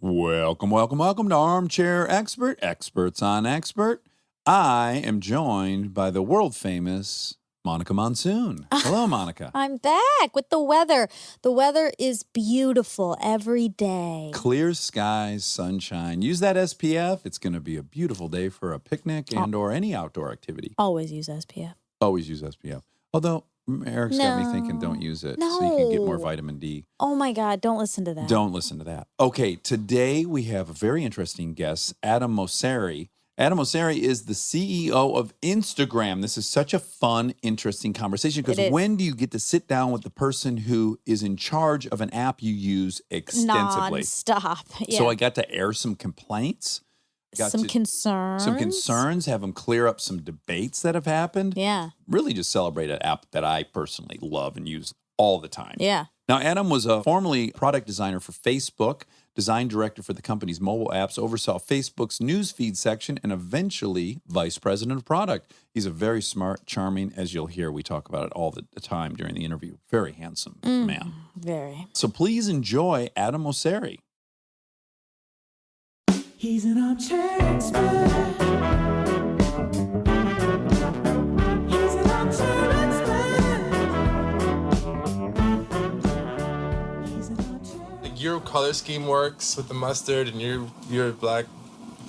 Welcome to Armchair Expert, Experts on Expert. I am joined by the world famous Monica Monsoon. Hello, Monica. I'm back with the weather. The weather is beautiful every day. Clear skies, sunshine. Use that SPF. It's going to be a beautiful day for a picnic and or any outdoor activity. Always use SPF. Always use SPF. Although Eric's got me thinking don't use it so you can get more vitamin D. Oh my God, don't listen to that. Don't listen to that. Okay, today we have a very interesting guest, Adam Mosseri. Adam Mosseri is the CEO of Instagram. This is such a fun, interesting conversation because when do you get to sit down with the person who is in charge of an app you use extensively? Non-stop. Yeah. So I got to air some complaints. Some concerns. Have them clear up some debates that have happened. Yeah. Really just celebrate an app that I personally love and use all the time. Yeah. Now, Adam was a formerly product designer for Facebook, design director for the company's mobile apps, oversaw Facebook's newsfeed section, and eventually vice president of product. He's a very smart, charming, as you'll hear, we talk about it all the time during the interview. Very handsome man. Very. So please enjoy Adam Mosseri. He's an armchair expert. He's an armchair expert. Your color scheme works with the mustard, and your black,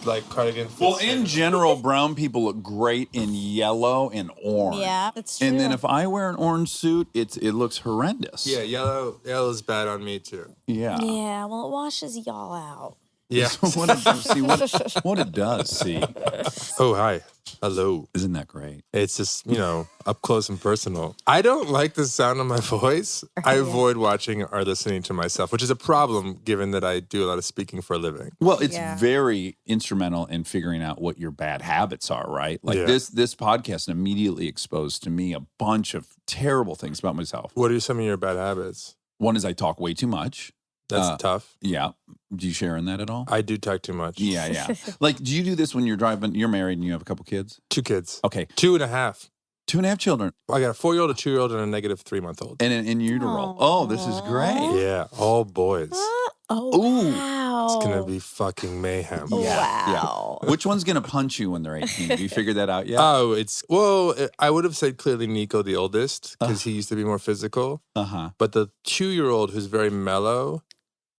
like cardigan. Well, in general, brown people look great in yellow and orange. Yeah, that's true. And then if I wear an orange suit, it looks horrendous. Yeah, yellow's bad on me too. Yeah. Yeah, well, it washes y'all out. Yeah. what it does, see. Oh, hi. Hello. Isn't that great? It's just, up close and personal. I don't like the sound of my voice. I avoid watching or listening to myself, which is a problem given that I do a lot of speaking for a living. Well, it's very instrumental in figuring out what your bad habits are, right? Like this podcast immediately exposed to me a bunch of terrible things about myself. What are some of your bad habits? One is I talk way too much. That's tough. Yeah. Do you share in that at all? I do talk too much. Yeah. Like, do you do this when you're driving? You're married and you have a couple kids? 2 kids. Okay. 2.5. 2.5 children. I got a 4-year-old, a 2-year-old, and a negative 3-month-old. And in utero. Oh, this is great. Yeah, all boys. Wow. It's going to be fucking mayhem. Wow. Yeah. Which one's going to punch you when they're 18? Have you figured that out yet? I would have said clearly Nico, the oldest, because he used to be more physical. Uh-huh. But the 2-year-old, who's very mellow,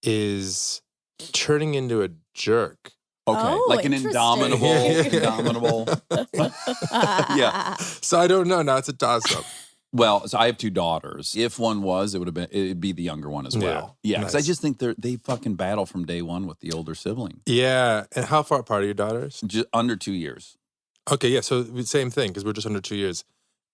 is turning into a jerk. Okay, like an indomitable. Yeah. So I don't know. Now it's a toss-up. Well, so I have 2 daughters. If one was, it'd be the younger one as well. Yeah, because nice. I just think they fucking battle from day one with the older sibling. Yeah. And how far apart are your daughters? Just under 2 years. Okay, yeah. So same thing, because we're just under 2 years.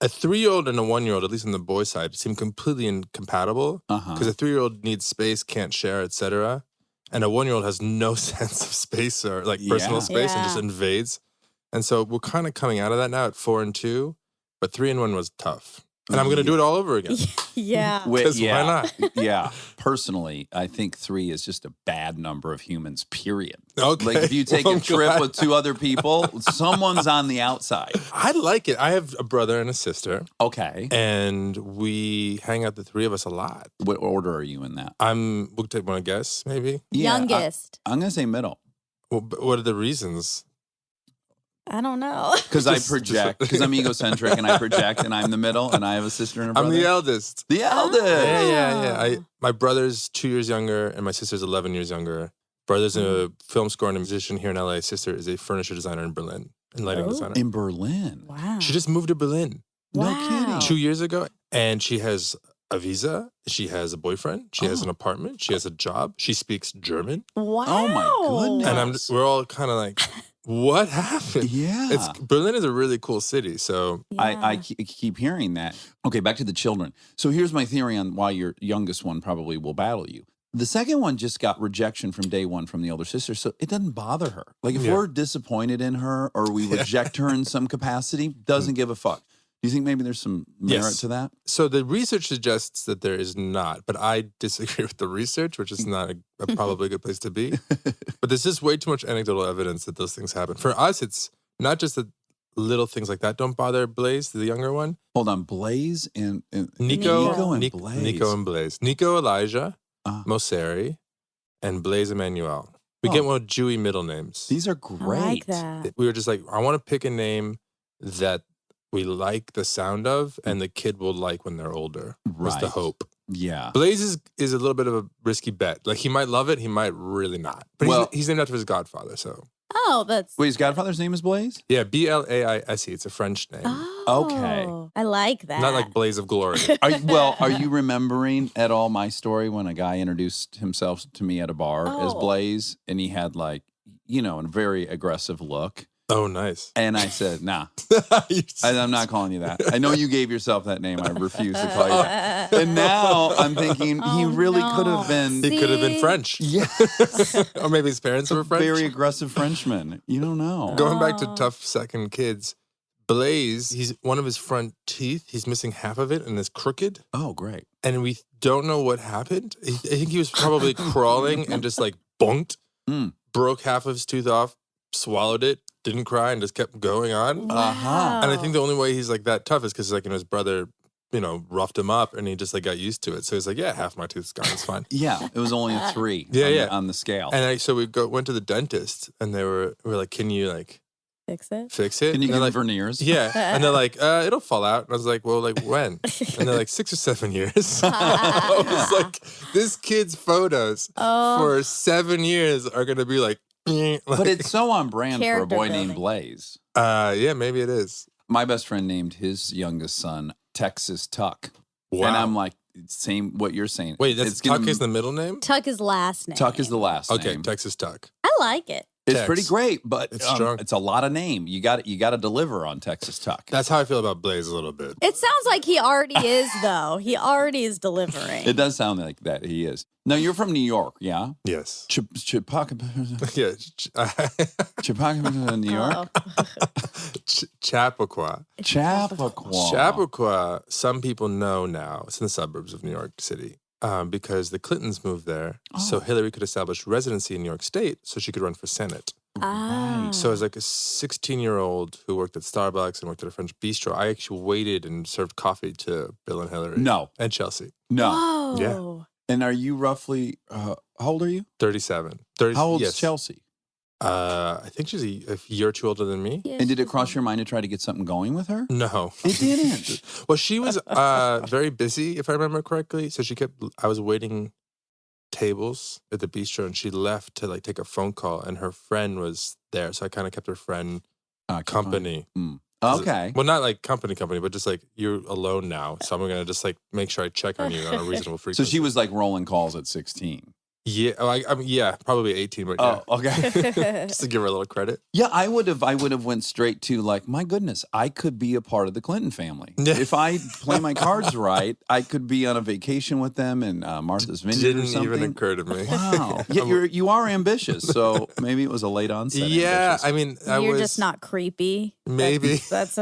A 3-year-old and a 1-year-old, at least on the boy side, seem completely incompatible. Because a 3-year-old needs space, can't share, etc. And a 1-year-old has no sense of space or like personal space and just invades. And so we're kind of coming out of that now at 4 and 2. But 3 and 1 was tough. And I'm going to do it all over again. Yeah. Because why not? Yeah. Personally, I think 3 is just a bad number of humans, period. Okay. Like if you take a trip with 2 other people, someone's on the outside. I like it. I have a brother and a sister. Okay. And we hang out, the 3 of us, a lot. What order are you in that? We'll take one guess, maybe. Yeah, Youngest. I'm going to say middle. Well, what are the reasons? I don't know. Because I project, because I'm egocentric and I project and I'm the middle and I have a sister and a brother. I'm the eldest. The eldest. Yeah. My brother's 2 years younger and my sister's 11 years younger. Brother's a film score and a musician here in LA. Sister is a furniture designer in Berlin and lighting designer. In Berlin. Wow. She just moved to Berlin. No kidding. 2 years ago. And she has a visa. She has a boyfriend. She has an apartment. She has a job. She speaks German. Wow. Oh my goodness. And we're all kind of like, what happened? Yeah. Berlin is a really cool city. So I keep hearing that. Okay, back to the children. So here's my theory on why your youngest one probably will battle you. The second one just got rejection from day one from the older sister, so it doesn't bother her. Like if we're disappointed in her or we reject her in some capacity, doesn't give a fuck. Do you think maybe there's some merit to that? So the research suggests that there is not, but I disagree with the research, which is not a probably a good place to be. But there's just way too much anecdotal evidence that those things happen. For us, it's not just that little things like that don't bother Blaze, the younger one. Hold on, Blaze and Nico and Blaze. Nico and Blaze. Nico Elijah, Mosseri, and Blaze Emmanuel. We get one with Jewy middle names. These are I great. like that. We were just like, I want to pick a name that we like the sound of and the kid will like when they're older. Was the Right. hope. Yeah. Blaze is a little bit of a risky bet. Like he might love it, he might really not. But Well- he's named after his godfather, so. Oh, that's. Wait, his godfather's name is Blaze? Yeah, Blaise. It's a French name. Okay. I like that. Not like Blaze of Glory. Are you remembering at all my story when a guy introduced himself to me at a bar as Oh. Blaze and he had like, a very aggressive look? Oh, nice. And I said, nah, I'm not calling you that. I know you gave yourself that name. I refuse to call you that. And now I'm thinking he Oh, really no. could have been. He could have been See? French. Yeah. Or maybe his parents were French. Very aggressive Frenchman. You don't know. Going back to Oh. tough second kids, Blaze, he's one of his front teeth. He's missing half of it and it's crooked. Oh, great. And we don't know what happened. I think he was probably crawling and just like bonked, Mm. broke half of his tooth off, swallowed it, didn't cry, and just kept going on. Uh-huh. And I think the only way he's like that tough is because like his brother, roughed him up and he just like got used to it. So he's like, yeah, half my tooth's gone. It's fine. Yeah, it was only a 3 Yeah, on the scale. And so we went to the dentist and we were like, can you like Fix it. fix it? Can you And give they're him veneers? yeah. And they're like, it'll fall out. And I was like, well, like when? And they're like 6 or 7 years. I was like, this kid's photos Oh. for 7 years are going to be like, But it's so on brand for a Character boy named building. Blaze. yeah, maybe it is. My best friend named his youngest son Texas Tuck. Wow. And I'm like, same what you're saying. Wait, that's It's gonna- Tuck is the middle name? Tuck is last name. Tuck is the last Okay, name. Texas Tuck. I like it. It's Tex. pretty great, but It's strong. it's a lot of name. You got to deliver on Texas Tuck. That's how I feel about Blaze a little bit. It sounds like he already is, though. He already is delivering. It does sound like that. He is. Now you're from New York, yeah? Yes. Chipaka, Yeah. Chipaka, New York. Chappaqua. Chappaqua. Chappaqua, some people know now. It's in the suburbs of New York City. Because the Clintons moved there, so Hillary could establish residency in New York State, so she could run for Senate. Ah. So as like a 16-year-old who worked at Starbucks and worked at a French bistro, I actually waited and served coffee to Bill and Hillary. No. And Chelsea. No. Whoa. And are you roughly? How old are you? 37. 30, How old yes. is Chelsea? I think she's a year or two older than me. Yeah, And did it she's cross fine. your mind to try to get something going with her? No. It didn't. Well, she was very busy, if I remember correctly. So I was waiting tables at the bistro and she left to like take a phone call and her friend was there. So I kind of kept her friend company. Okay. Well, not like company, but just like you're alone now. So I'm going to just like make sure I check on you on a reasonable So frequency. she was like rolling calls at 16. Yeah. I mean, yeah, probably 18, but yeah. Oh, okay. Just to give her a little credit. Yeah, I would have went straight to like, my goodness, I could be a part of the Clinton family. Yeah. If I play my cards right, I could be on a vacation with them in Martha's Vineyard or Didn't something. even occur to me. Wow. Yeah, you are ambitious, so maybe it was a late onset. Yeah, ambitious. I mean, I You're was just not creepy. Maybe. That's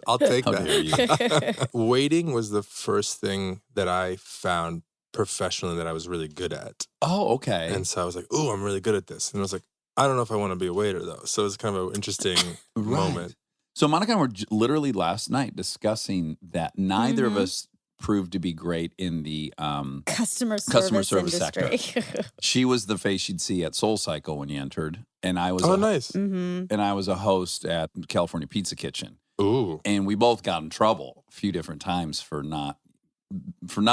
I'll take How dare that. Waiting was the first thing that I found professionally that I was really good at. Oh, okay. And so I was like, "Oh, I'm really good at this." And I was like, "I don't know if I want to be a waiter though." So it's kind of an interesting moment. So Monica and I were literally last night discussing that neither of Mhm. us proved to be great in the customer service industry. she was the face you'd see at Soul Cycle when you entered, and I was Oh, nice. Mm-hmm. and I was a host at California Pizza Kitchen. Ooh. And we both got in trouble a few different times for not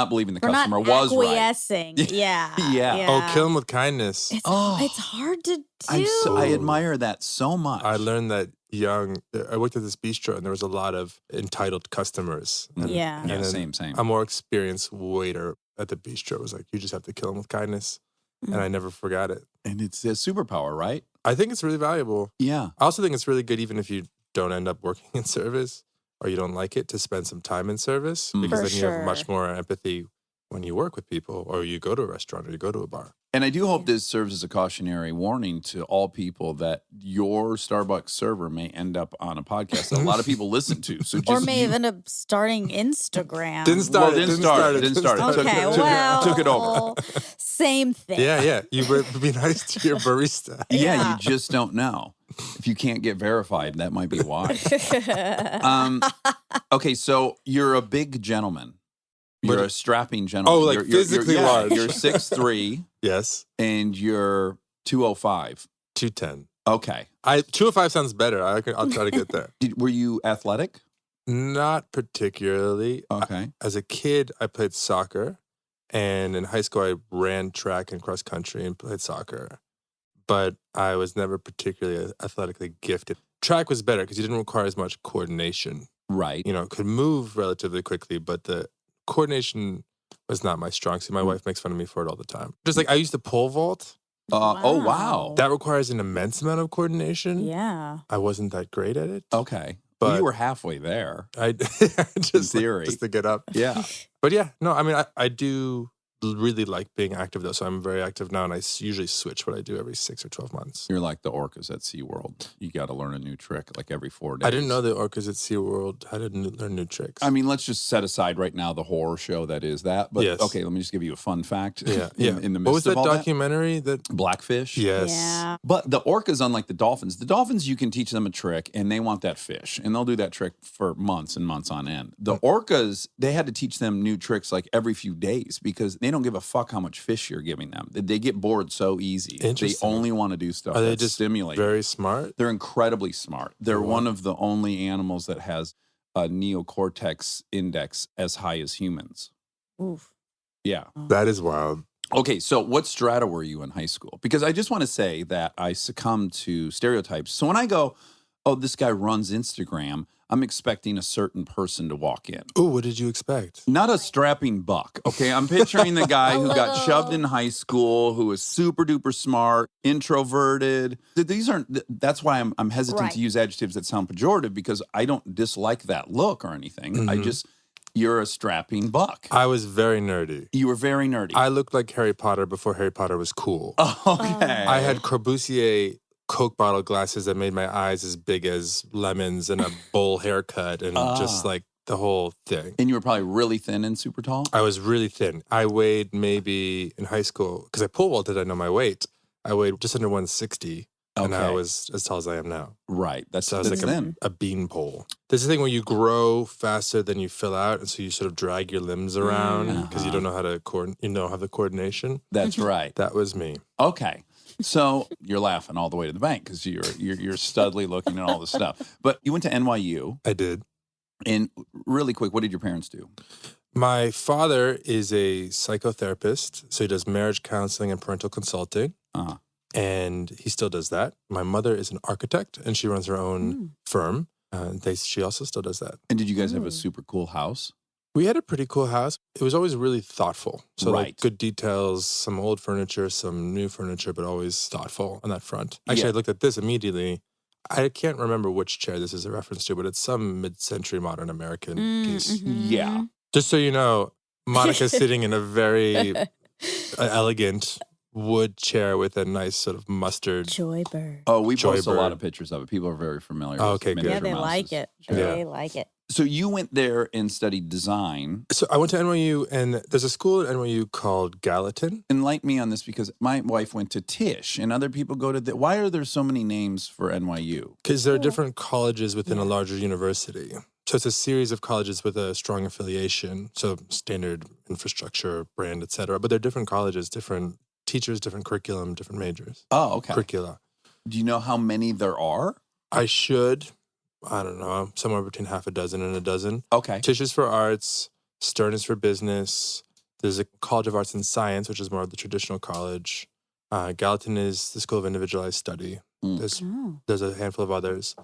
believing the We're not customer was right. acquiescing. Yeah. Yeah. Oh, kill him with kindness. It's hard to do. I admire that so much. I learned that young. I worked at this bistro and there was a lot of entitled customers. And, Yeah. Yeah, and then same. a more experienced waiter at the bistro was like, "You just have to kill him with kindness," and I never forgot it. And it's a superpower, right? I think it's really valuable. Yeah. I also think it's really good, even if you don't end up working in service or you don't like it, to spend some time in service because For then you have much sure. more empathy when you work with people or you go to a restaurant or you go to a bar. And I do hope this serves as a cautionary warning to all people that your Starbucks server may end up on a podcast that a lot of people listen to. So just Or may even end up starting Instagram. Didn't start Well, it. didn't start it. Okay, Took well, it over. Same thing. Yeah. You would be nice to your barista. Yeah, Yeah. you just don't know. If you can't get verified, that might be why. Okay, so you're a big gentleman. You're What- a strapping gentleman. Oh, like You're- physically large. You're 6'3", Yes. and you're 205. 210. Okay. 205 sounds better. I'll try to get there. Were you athletic? Not particularly. Okay. As a kid, I played soccer. And in high school, I ran track and cross country and played soccer. But I was never particularly athletically gifted. Track was better because you didn't require as much coordination. Right. You know, could move relatively quickly, but the coordination was not my strong suit. My wife makes fun of me for it all the time. Just like I used to pole vault. Oh, wow. That requires an immense amount of coordination. Yeah. I wasn't that great at it. Okay. But Well, you were halfway there. I just In theory. just to get up. Yeah. But yeah, no, I mean, I do really like being active though. So I'm very active now, and I usually switch what I do every 6 or 12 months. You're like the orcas at SeaWorld. You got to learn a new trick like every 4 days. I didn't know the orcas at SeaWorld had to learn new tricks. I mean, let's just set aside right now the horror show that is that. But Yes. okay, let me just give you a fun fact. Yeah, In the midst What was of that all documentary that? Blackfish. Yes. Yeah. But the orcas, unlike the dolphins, you can teach them a trick and they want that fish. And they'll do that trick for months and months on end. The orcas, they had to teach them new tricks like every few days because they don't give a fuck how much fish you're giving them. They get bored so easy. They Interesting. only want to do stuff Are they that's just stimulating. very smart? They're incredibly smart. They're one of the only animals that has a neocortex index as high as humans. Oof. Yeah. That is wild. Okay, so what strata were you in high school? Because I just want to say that I succumb to stereotypes. So when I go, oh, this guy runs Instagram, I'm expecting a certain person to walk in. Oh, what did you expect? Not a strapping buck, okay? I'm picturing the guy who got shoved in high school, who was super duper smart, introverted. That's why I'm hesitant Right. to use adjectives that sound pejorative because I don't dislike that look or anything. You're a strapping buck. I was very nerdy. You were very nerdy. I looked like Harry Potter before Harry Potter was cool. Okay. I had Corbusier Coke bottle glasses that made my eyes as big as lemons and a bowl haircut and just like the whole thing. And you were probably really thin and super tall? I was really thin. I weighed maybe in high school, because I pole vaulted, I know my weight. I weighed just under 160. And I Okay. was as tall as I am now. Right. So I was that's like thin. a beanpole. There's a thing where you grow faster than you fill out, and so you sort of drag your limbs around because you don't know how to have the coordination. That's right. That was me. Okay. So you're laughing all the way to the bank because you're studly looking at all this stuff. But you went to NYU. I did. And really quick, what did your parents do? My father is a psychotherapist, so he does marriage counseling and parental consulting. Uh-huh. And he still does that. My mother is an architect, and she runs her own firm. She also still does that. And did you guys have a super cool house? We had a pretty cool house. It was always really thoughtful. So Right. like good details, some old furniture, some new furniture, but always thoughtful on that front. Actually, Yeah. I looked at this immediately. I can't remember which chair this is a reference to, but it's some mid-century modern American piece. Yeah. Just so you know, Monica's sitting in a very elegant wood chair with a nice sort of mustard. Joybird. Oh, we Joy post a lot bird. of pictures of it. People are very familiar Oh, with okay, good. Yeah, miniature they mouses. like it. Yeah. They like it. So you went there and studied design. So I went to NYU, and there's a school at NYU called Gallatin. Enlighten me on this because my wife went to Tisch and other people go to why are there so many names for NYU? Because there are different colleges within a larger university. So it's a series of colleges with a strong affiliation. So standard infrastructure, brand, et cetera. But they're different colleges, different teachers, different curriculum, different majors. Oh, okay. Curricula. Do you know how many there are? I don't know, somewhere between half a dozen and a dozen. Okay. Tisch is for arts, Stern is for business. There's a College of Arts and Science, which is more of the traditional college. Gallatin is the School of Individualized Study. There's a handful of others.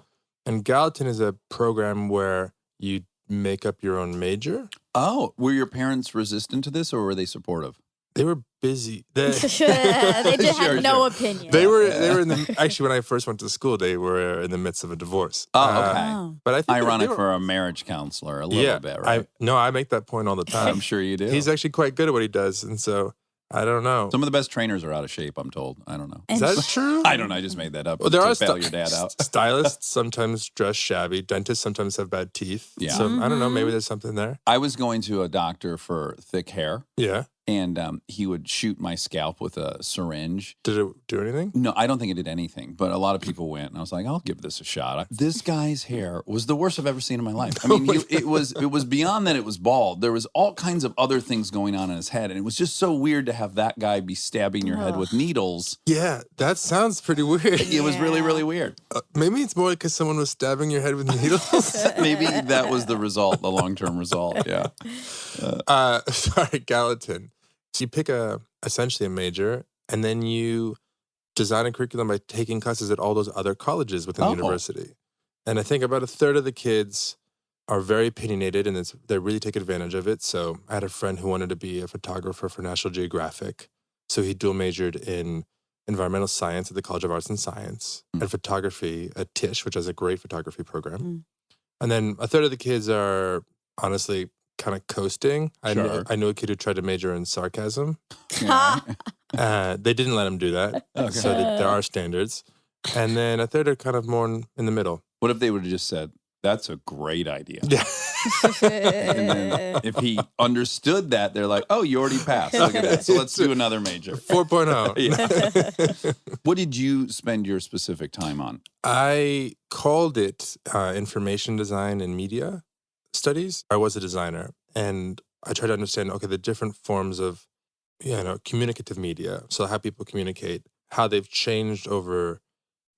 And Gallatin is a program where you make up your own major. Oh, were your parents resistant to this or were they supportive? They were busy. They just had no opinion. They were in the actually when I first went to school, they were in the midst of a divorce. Oh, okay. But I think Ironic they were, for a marriage counselor a little bit, right? I make that point all the time. I'm sure you do. He's actually quite good at what he does, and so I don't know. Some of the best trainers are out of shape, I'm told. I don't know. Is that true? I don't know. I just made that up Well, there to are bail your dad out. stylists sometimes dress shabby. Dentists sometimes have bad teeth. Yeah. So I don't know. Maybe there's something there. I was going to a doctor for thick hair. Yeah. And he would shoot my scalp with a syringe. Did it do anything? No, I don't think it did anything, but a lot of people went, and I was like, I'll give this a shot. This guy's hair was the worst I've ever seen in my life. I mean, it was beyond that it was bald. There was all kinds of other things going on in his head, and it was just so weird to have that guy be stabbing your head with needles. Yeah, that sounds pretty weird. It was really, really weird. Maybe it's more because someone was stabbing your head with needles. Maybe that was the result, the long-term result, yeah. Sorry, Gallatin. So you pick essentially a major, and then you design a curriculum by taking classes at all those other colleges within the university. And I think about a third of the kids are very opinionated, and they really take advantage of it. So I had a friend who wanted to be a photographer for National Geographic. So he dual majored in environmental science at the College of Arts and Science and photography at Tisch, which has a great photography program. And then a third of the kids are honestly kind of coasting. Sure. I know a kid who tried to major in sarcasm. Yeah. They didn't let him do that. Okay. So there are standards. And then a third are kind of more in the middle. What if they would have just said, that's a great idea? Yeah. And then if he understood that, they're like, oh, you already passed. Look at that. So let's do another major. 4.0. Yeah. What did you spend your specific time on? I called it information design and media studies. I was a designer, and I tried to understand, okay, the different forms of, communicative media. So how people communicate, how they've changed over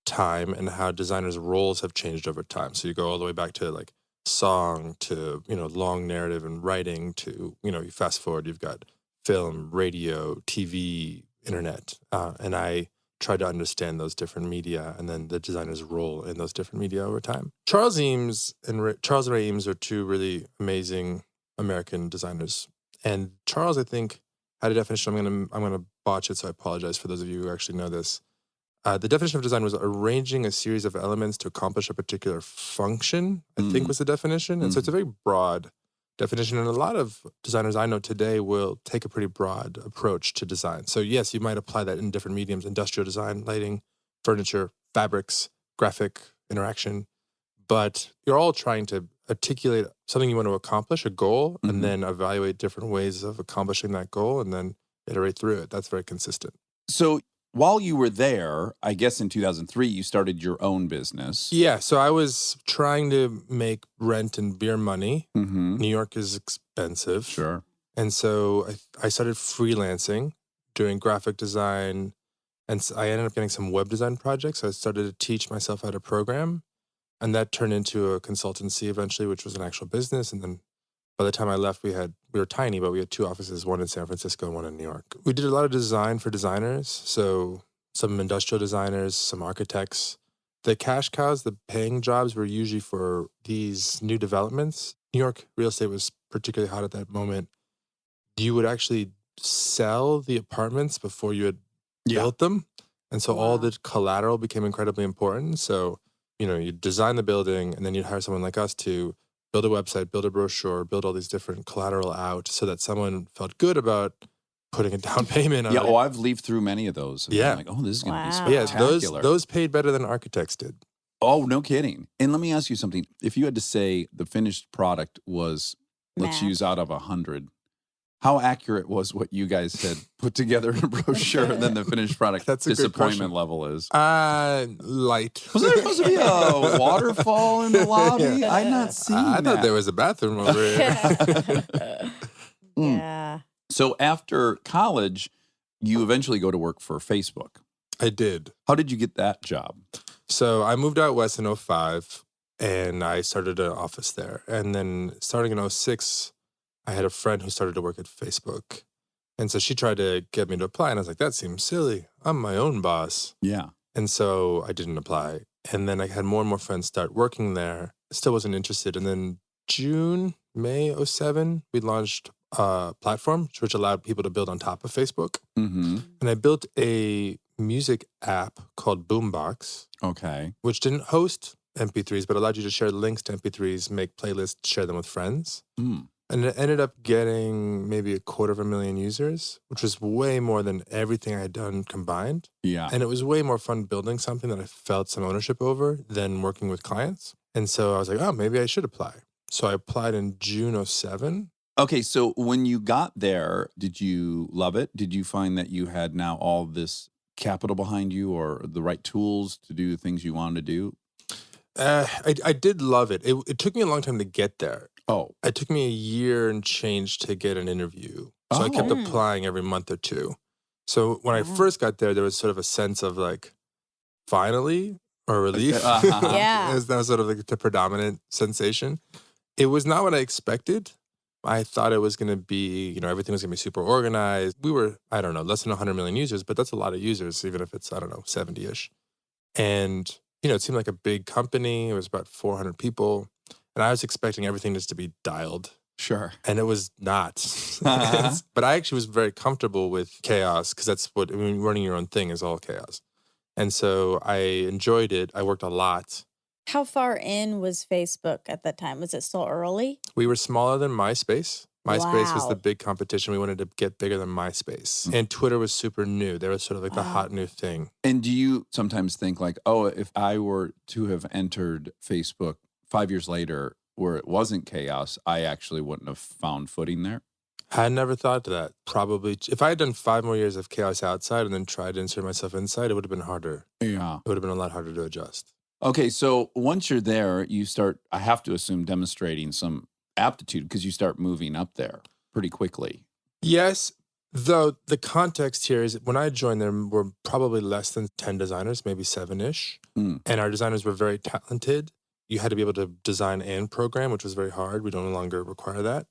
time, and how designers' roles have changed over time. So you go all the way back to like song to, long narrative and writing to, you fast forward, you've got film, radio, TV, internet. And I tried to understand those different media and then the designer's role in those different media over time. Charles Eames and Ray Eames are two really amazing American designers. And Charles, I think, had a definition. I'm gonna botch it, so I apologize for those of you who actually know this. The definition of design was arranging a series of elements to accomplish a particular function, I think was the definition. And so it's a very broad definition. And a lot of designers I know today will take a pretty broad approach to design. So yes, you might apply that in different mediums: industrial design, lighting, furniture, fabrics, graphic, interaction. But you're all trying to articulate something you want to accomplish, a goal, and then evaluate different ways of accomplishing that goal and then iterate through it. That's very consistent. So while you were there, I guess in 2003, you started your own business. Yeah, so I was trying to make rent and beer money. New York is expensive. Sure. And so I started freelancing, doing graphic design, and I ended up getting some web design projects. So I started to teach myself how to program, and that turned into a consultancy eventually, which was an actual business. And then by the time I left, we were tiny, but we had two offices, one in San Francisco and one in New York. We did a lot of design for designers, so some industrial designers, some architects. The cash cows, the paying jobs were usually for these new developments. New York real estate was particularly hot at that moment. You would actually sell the apartments before you had built them. And so all the collateral became incredibly important. So, you design the building and then you'd hire someone like us to build a website, build a brochure, build all these different collateral out so that someone felt good about putting a down payment on it. Yeah, I've leafed through many of those. And I'm like, this is going to be spectacular. Yeah, those paid better than architects did. Oh, no kidding. And let me ask you something. If you had to say the finished product was, let's use out of 100, how accurate was what you guys had put together in a brochure and then the finished product? That's a disappointment level is? Light. Was there supposed to be a waterfall in the lobby? I'd not seen that. I thought there was a bathroom over here. Yeah. So after college, you eventually go to work for Facebook. I did. How did you get that job? So I moved out west in 2005 and I started an office there. And then starting in 2006, I had a friend who started to work at Facebook. And so she tried to get me to apply. And I was like, that seems silly. I'm my own boss. Yeah. And so I didn't apply. And then I had more and more friends start working there. Still wasn't interested. And then May 2007, we launched a platform which allowed people to build on top of Facebook. And I built a music app called Boombox. Okay. Which didn't host MP3s, but allowed you to share links to MP3s, make playlists, share them with friends. And it ended up getting maybe 250,000 users, which was way more than everything I had done combined. Yeah. And it was way more fun building something that I felt some ownership over than working with clients. And so I was like, oh, maybe I should apply. So I applied in June 2007. Okay, so when you got there, did you love it? Did you find that you had now all this capital behind you or the right tools to do the things you wanted to do? I did love it. It took me a long time to get there. Oh. It took me a year and change to get an interview. So I kept Oh. applying every month or two. So when I first got there was sort of a sense of like, finally, or relief. Yeah. That was sort of like the predominant sensation. It was not what I expected. I thought it was going to be, everything was going to be super organized. We were, I don't know, less than 100 million users, but that's a lot of users, even if it's, 70-ish. And, it seemed like a big company. It was about 400 people. And I was expecting everything just to be dialed. Sure. And it was not. But I actually was very comfortable with chaos because that's what, running your own thing is all chaos. And so I enjoyed it. I worked a lot. How far in was Facebook at that time? Was it still early? We were smaller than MySpace. MySpace was Wow. the big competition. We wanted to get bigger than MySpace. And Twitter was super new. They were sort of like the hot new thing. And do you sometimes think like, oh, if I were to have entered Facebook 5 years later where it wasn't chaos, I actually wouldn't have found footing there? I never thought to that. Probably, if I had done 5 more years of chaos outside and then tried to insert myself inside, it would have been harder. Yeah. It would have been a lot harder to adjust. Okay, so once you're there, you start, I have to assume, demonstrating some aptitude because you start moving up there pretty quickly. Yes, though the context here is when I joined, there were probably less than 10 designers, maybe 7-ish. And our designers were very talented. You had to be able to design and program, which was very hard. We no longer require that.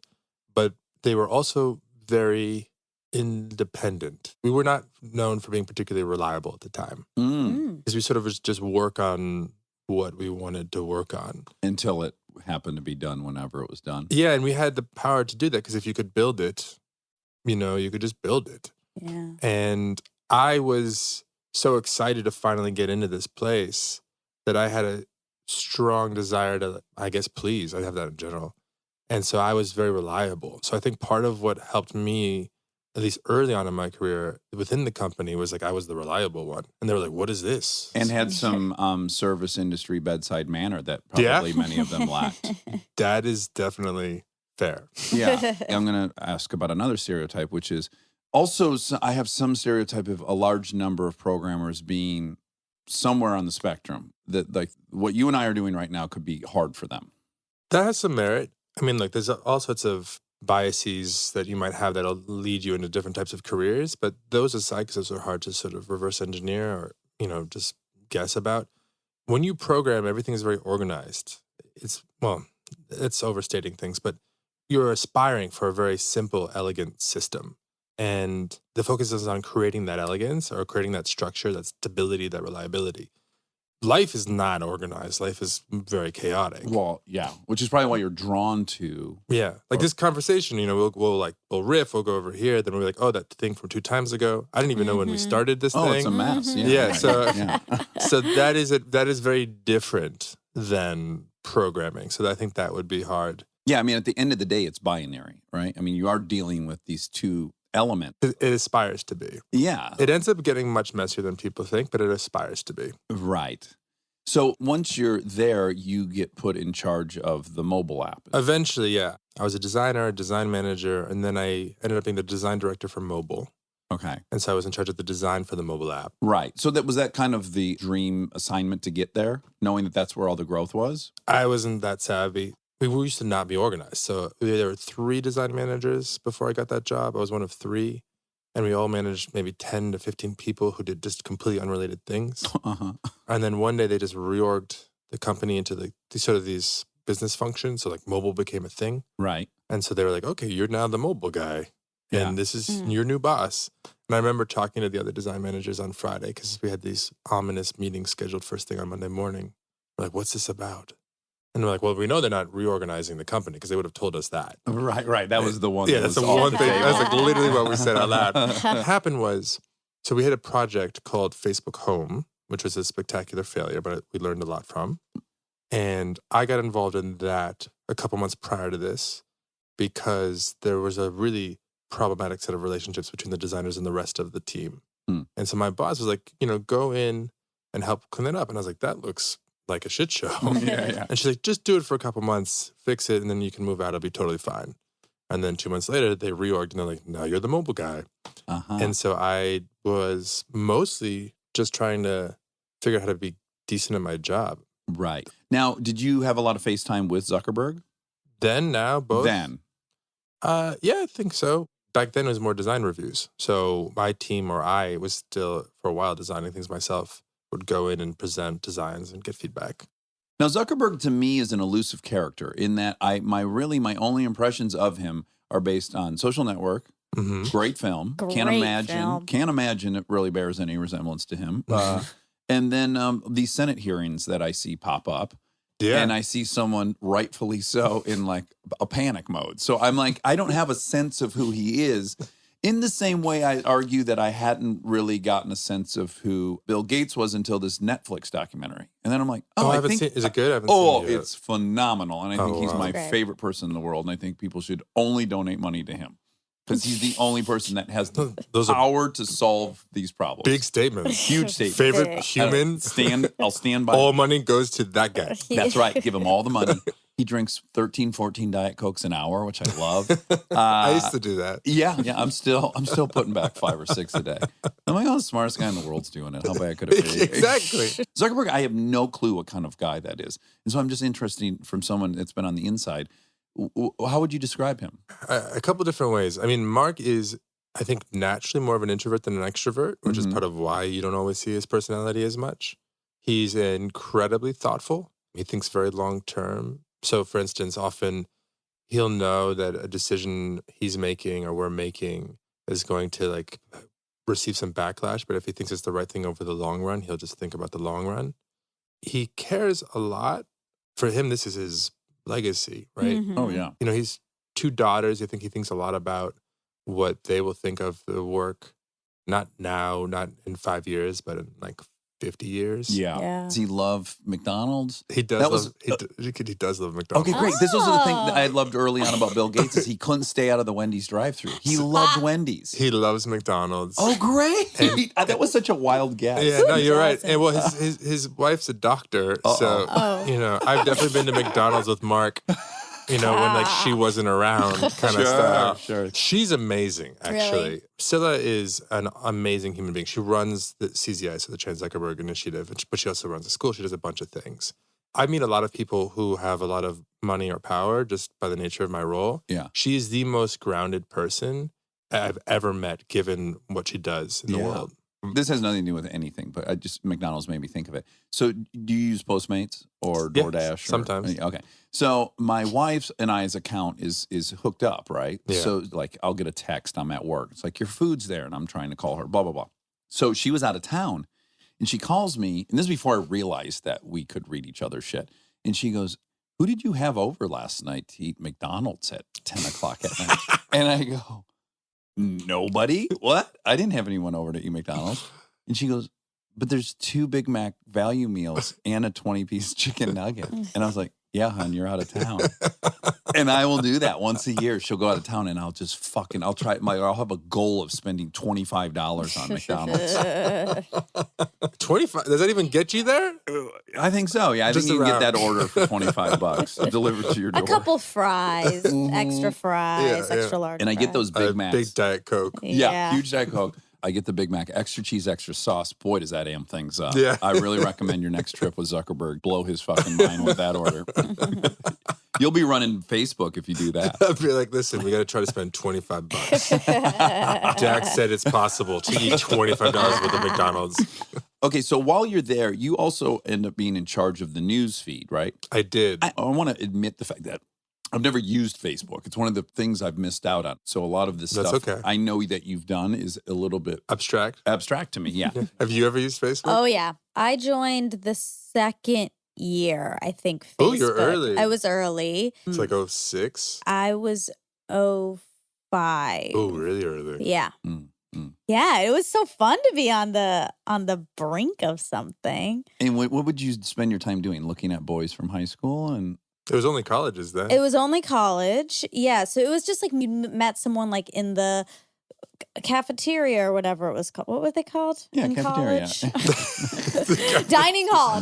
But they were also very independent. We were not known for being particularly reliable at the time. Because we sort of just work on what we wanted to work on. Until it happened to be done whenever it was done. Yeah, and we had the power to do that because if you could build it, you could just build it. Yeah. And I was so excited to finally get into this place that I had a strong desire to, I guess, please. I have that in general. And so I was very reliable. So I think part of what helped me, at least early on in my career within the company, was like I was the reliable one. And they were like, what is this? And had some service industry bedside manner that probably many of them lacked. That is definitely fair. Yeah. I'm going to ask about another stereotype, which is also I have some stereotype of a large number of programmers being somewhere on the spectrum that like what you and I are doing right now could be hard for them. That has some merit. I mean, look, there's all sorts of biases that you might have that'll lead you into different types of careers, but those aside, because those are hard to sort of reverse engineer or, just guess about. When you program, everything is very organized. It's overstating things, but you're aspiring for a very simple, elegant system. And the focus is on creating that elegance or creating that structure, that stability, that reliability. Life is not organized. Life is very chaotic. Well, yeah, which is probably why you're drawn to. Yeah, like this conversation, we'll riff, we'll go over here, then we'll be like, oh, that thing from 2 times ago. I didn't even know when we started this Oh, thing. it's a mess. Yeah. Yeah, so Yeah. so that is very different than programming. So I think that would be hard. Yeah, I mean, at the end of the day, it's binary, right? I mean, you are dealing with these two elements. It aspires to be. Yeah. It ends up getting much messier than people think, but it aspires to be. Right. So once you're there, you get put in charge of the mobile app. Eventually, yeah. I was a designer, a design manager, and then I ended up being the design director for mobile. Okay. And so I was in charge of the design for the mobile app. Right. So was that kind of the dream assignment to get there, knowing that that's where all the growth was? I wasn't that savvy. We used to not be organized. So there were 3 design managers before I got that job. I was one of 3. And we all managed maybe 10 to 15 people who did just completely unrelated things. Uh-huh. And then one day they just reorged the company into these business functions. So like mobile became a thing. Right. And so they were like, okay, you're now the mobile guy. Yeah. And this is your new boss. And I remember talking to the other design managers on Friday because we had these ominous meetings scheduled first thing on Monday morning. We're like, what's this about? And we're like, well, we know they're not reorganizing the company because they would have told us that. Right. That was the one. Yeah, that that's the was off one the thing. table. That's like literally what we said out loud. What happened was, so we had a project called Facebook Home, which was a spectacular failure, but we learned a lot from. And I got involved in that a couple months prior to this because there was a really problematic set of relationships between the designers and the rest of the team. And so my boss was like, go in and help clean it up. And I was like, that looks like a shit show. Yeah. And she's like, just do it for a couple months, fix it, and then you can move out. It'll be totally fine. And then 2 months later, they reorged and they're like, now you're the mobile guy. And so I was mostly just trying to figure out how to be decent at my job. Right. Now, did you have a lot of FaceTime with Zuckerberg? Then, now, both? Then. Yeah, I think so. Back then, it was more design reviews. So my team or I was still, for a while, designing things myself, would go in and present designs and get feedback. Now, Zuckerberg to me is an elusive character in that my only impressions of him are based on Social Network. Great film. Can't imagine it really bears any resemblance to him. And then these Senate hearings that I see pop up. Yeah. And I see someone rightfully so in like a panic mode. So I'm like, I don't have a sense of who he is. In the same way, I argue that I hadn't really gotten a sense of who Bill Gates was until this Netflix documentary. And then I'm like, I haven't seen, is it good? I haven't seen it yet. It's phenomenal. And I think he's my favorite person in the world. And I think people should only donate money to him. Because he's the only person that has the power to solve these problems. Big statements. Huge statements. Favorite human. I'll stand by all money goes to that guy. That's right. Give him all the money. He drinks 13, 14 Diet Cokes an hour, which I love. I used to do that. Yeah. I'm still putting back 5 or 6 a day. I'm like, the smartest guy in the world's doing it. How bad could it be? Exactly. Zuckerberg, I have no clue what kind of guy that is. And so I'm just interested from someone that's been on the inside. How would you describe him? A couple different ways. I mean, Mark is, I think, naturally more of an introvert than an extrovert, which is part of why you don't always see his personality as much. He's incredibly thoughtful. He thinks very long term. So, for instance, often he'll know that a decision he's making or we're making is going to like receive some backlash. But if he thinks it's the right thing over the long run, he'll just think about the long run. He cares a lot. For him, this is his legacy, right? Oh, yeah. You know, he's 2 daughters. I think he thinks a lot about what they will think of the work, not now, not in 5 years, but in like 50 years. Yeah. Does he love McDonald's? He does. He does love McDonald's. Okay, great. This was the thing that I loved early on about Bill Gates is he couldn't stay out of the Wendy's drive-thru. He loved Wendy's. He loves McDonald's. Oh, great. That was such a wild guess. Yeah, no, you're right. And well, his wife's a doctor. So, you know, I've definitely been to McDonald's with Mark, you know, when like she wasn't around kind of stuff. Sure. She's amazing, actually. Really? Scylla is an amazing human being. She runs the CZI, so the Trans Zuckerberg Initiative, but she also runs a school. She does a bunch of things. I meet a lot of people who have a lot of money or power just by the nature of my role. Yeah. She is the most grounded person I've ever met, given what she does in the world. This has nothing to do with anything, but McDonald's made me think of it. So do you use Postmates or DoorDash? Sometimes. Okay. So my wife's and I's account is hooked up, right? Yeah. So like I'll get a text, I'm at work. It's like, your food's there, and I'm trying to call her, blah, blah, blah. So she was out of town, and she calls me, and this is before I realized that we could read each other's shit. And she goes, who did you have over last night to eat McDonald's at 10 o'clock at night? And I go, nobody? What? I didn't have anyone over to eat McDonald's. And she goes, but there's 2 Big Mac value meals and a 20-piece chicken nugget. And I was like, yeah, hon, you're out of town. And I will do that once a year. She'll go out of town and I'll just I'll have a goal of spending $25 on McDonald's. 25? Does that even get you there? I think so. Yeah, I think you can get that order for $25 delivered to your door. A couple fries, extra fries, extra large. And I get those Big Macs. Big Diet Coke. Yeah, huge Diet Coke. I get the Big Mac, extra cheese, extra sauce. Boy, does that amp things up. Yeah. I really recommend your next trip with Zuckerberg. Blow his fucking mind with that order. You'll be running Facebook if you do that. I'll be like, listen, we got to try to spend $25. Dax said it's possible to eat $25 worth of McDonald's. Okay, so while you're there, you also end up being in charge of the news feed, right? I did. I want to admit the fact that I've never used Facebook. It's one of the things I've missed out on. So a lot of this stuff I know that you've done is a little bit abstract to me. Yeah. Have you ever used Facebook? Oh, yeah. I joined the second year, I think, Facebook. Oh, you're early. I was early. It's like 06? I was 05. Oh, really early. Yeah. Yeah, it was so fun to be on the brink of something. And what would you spend your time doing? Looking at boys from high school? And it was only colleges then. It was only college. Yeah, so it was just like you met someone like in the cafeteria or whatever it was called. What were they called in cafeteria. college? Dining hall.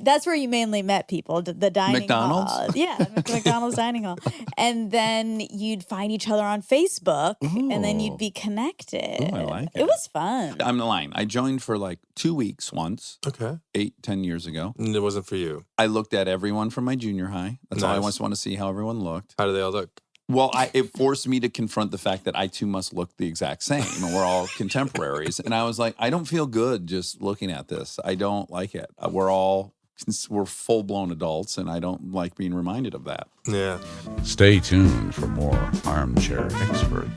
That's where you mainly met people. The dining McDonald's? hall. Yeah, McDonald's dining hall. And then you'd find each other on Facebook, and then you'd be connected. Ooh, I like it. It was fun. I'm lying. I joined for like 2 weeks once. Okay. 10 years ago. And it wasn't for you. I looked at everyone from my junior high. That's all I Nice. want to see how everyone looked. How do they all look? Well, it forced me to confront the fact that I too must look the exact same. And we're all contemporaries. And I was like, I don't feel good just looking at this. I don't like it. We're full-blown adults, and I don't like being reminded of that. Yeah. Stay tuned for more Armchair Expert,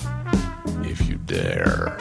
if you dare.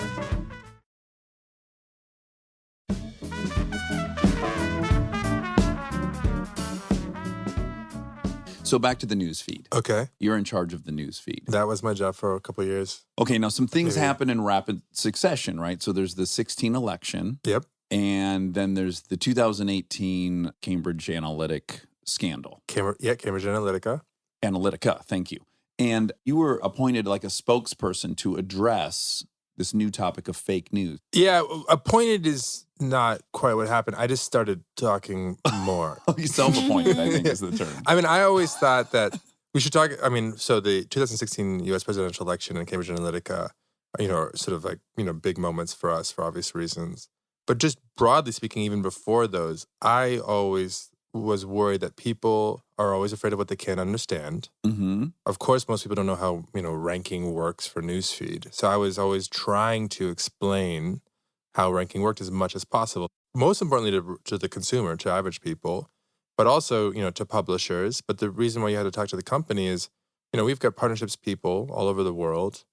So back to the news feed. Okay. You're in charge of the news feed. That was my job for a couple of years. Okay, now some things Maybe. happen in rapid succession, right? So there's the 16 election, Yep. and then there's the 2018 Cambridge Analytic scandal. Cambridge Analytica. Analytica, thank you. And you were appointed like a spokesperson to address this new topic of fake news. Yeah, appointed is not quite what happened. I just started talking more. Self-appointed, I think is the term. I mean, I always thought that we should talk. I mean, so the 2016 U.S. presidential election and Cambridge Analytica, are sort of like, big moments for us for obvious reasons. But just broadly speaking, even before those, I always was worried that people are always afraid of what they can't understand. Mm-hmm. Of course, most people don't know how, ranking works for newsfeed. So I was always trying to explain how ranking worked as much as possible. Most importantly to the consumer, to average people, but also, to publishers. But the reason why you had to talk to the company is, we've got partnerships people all over the world.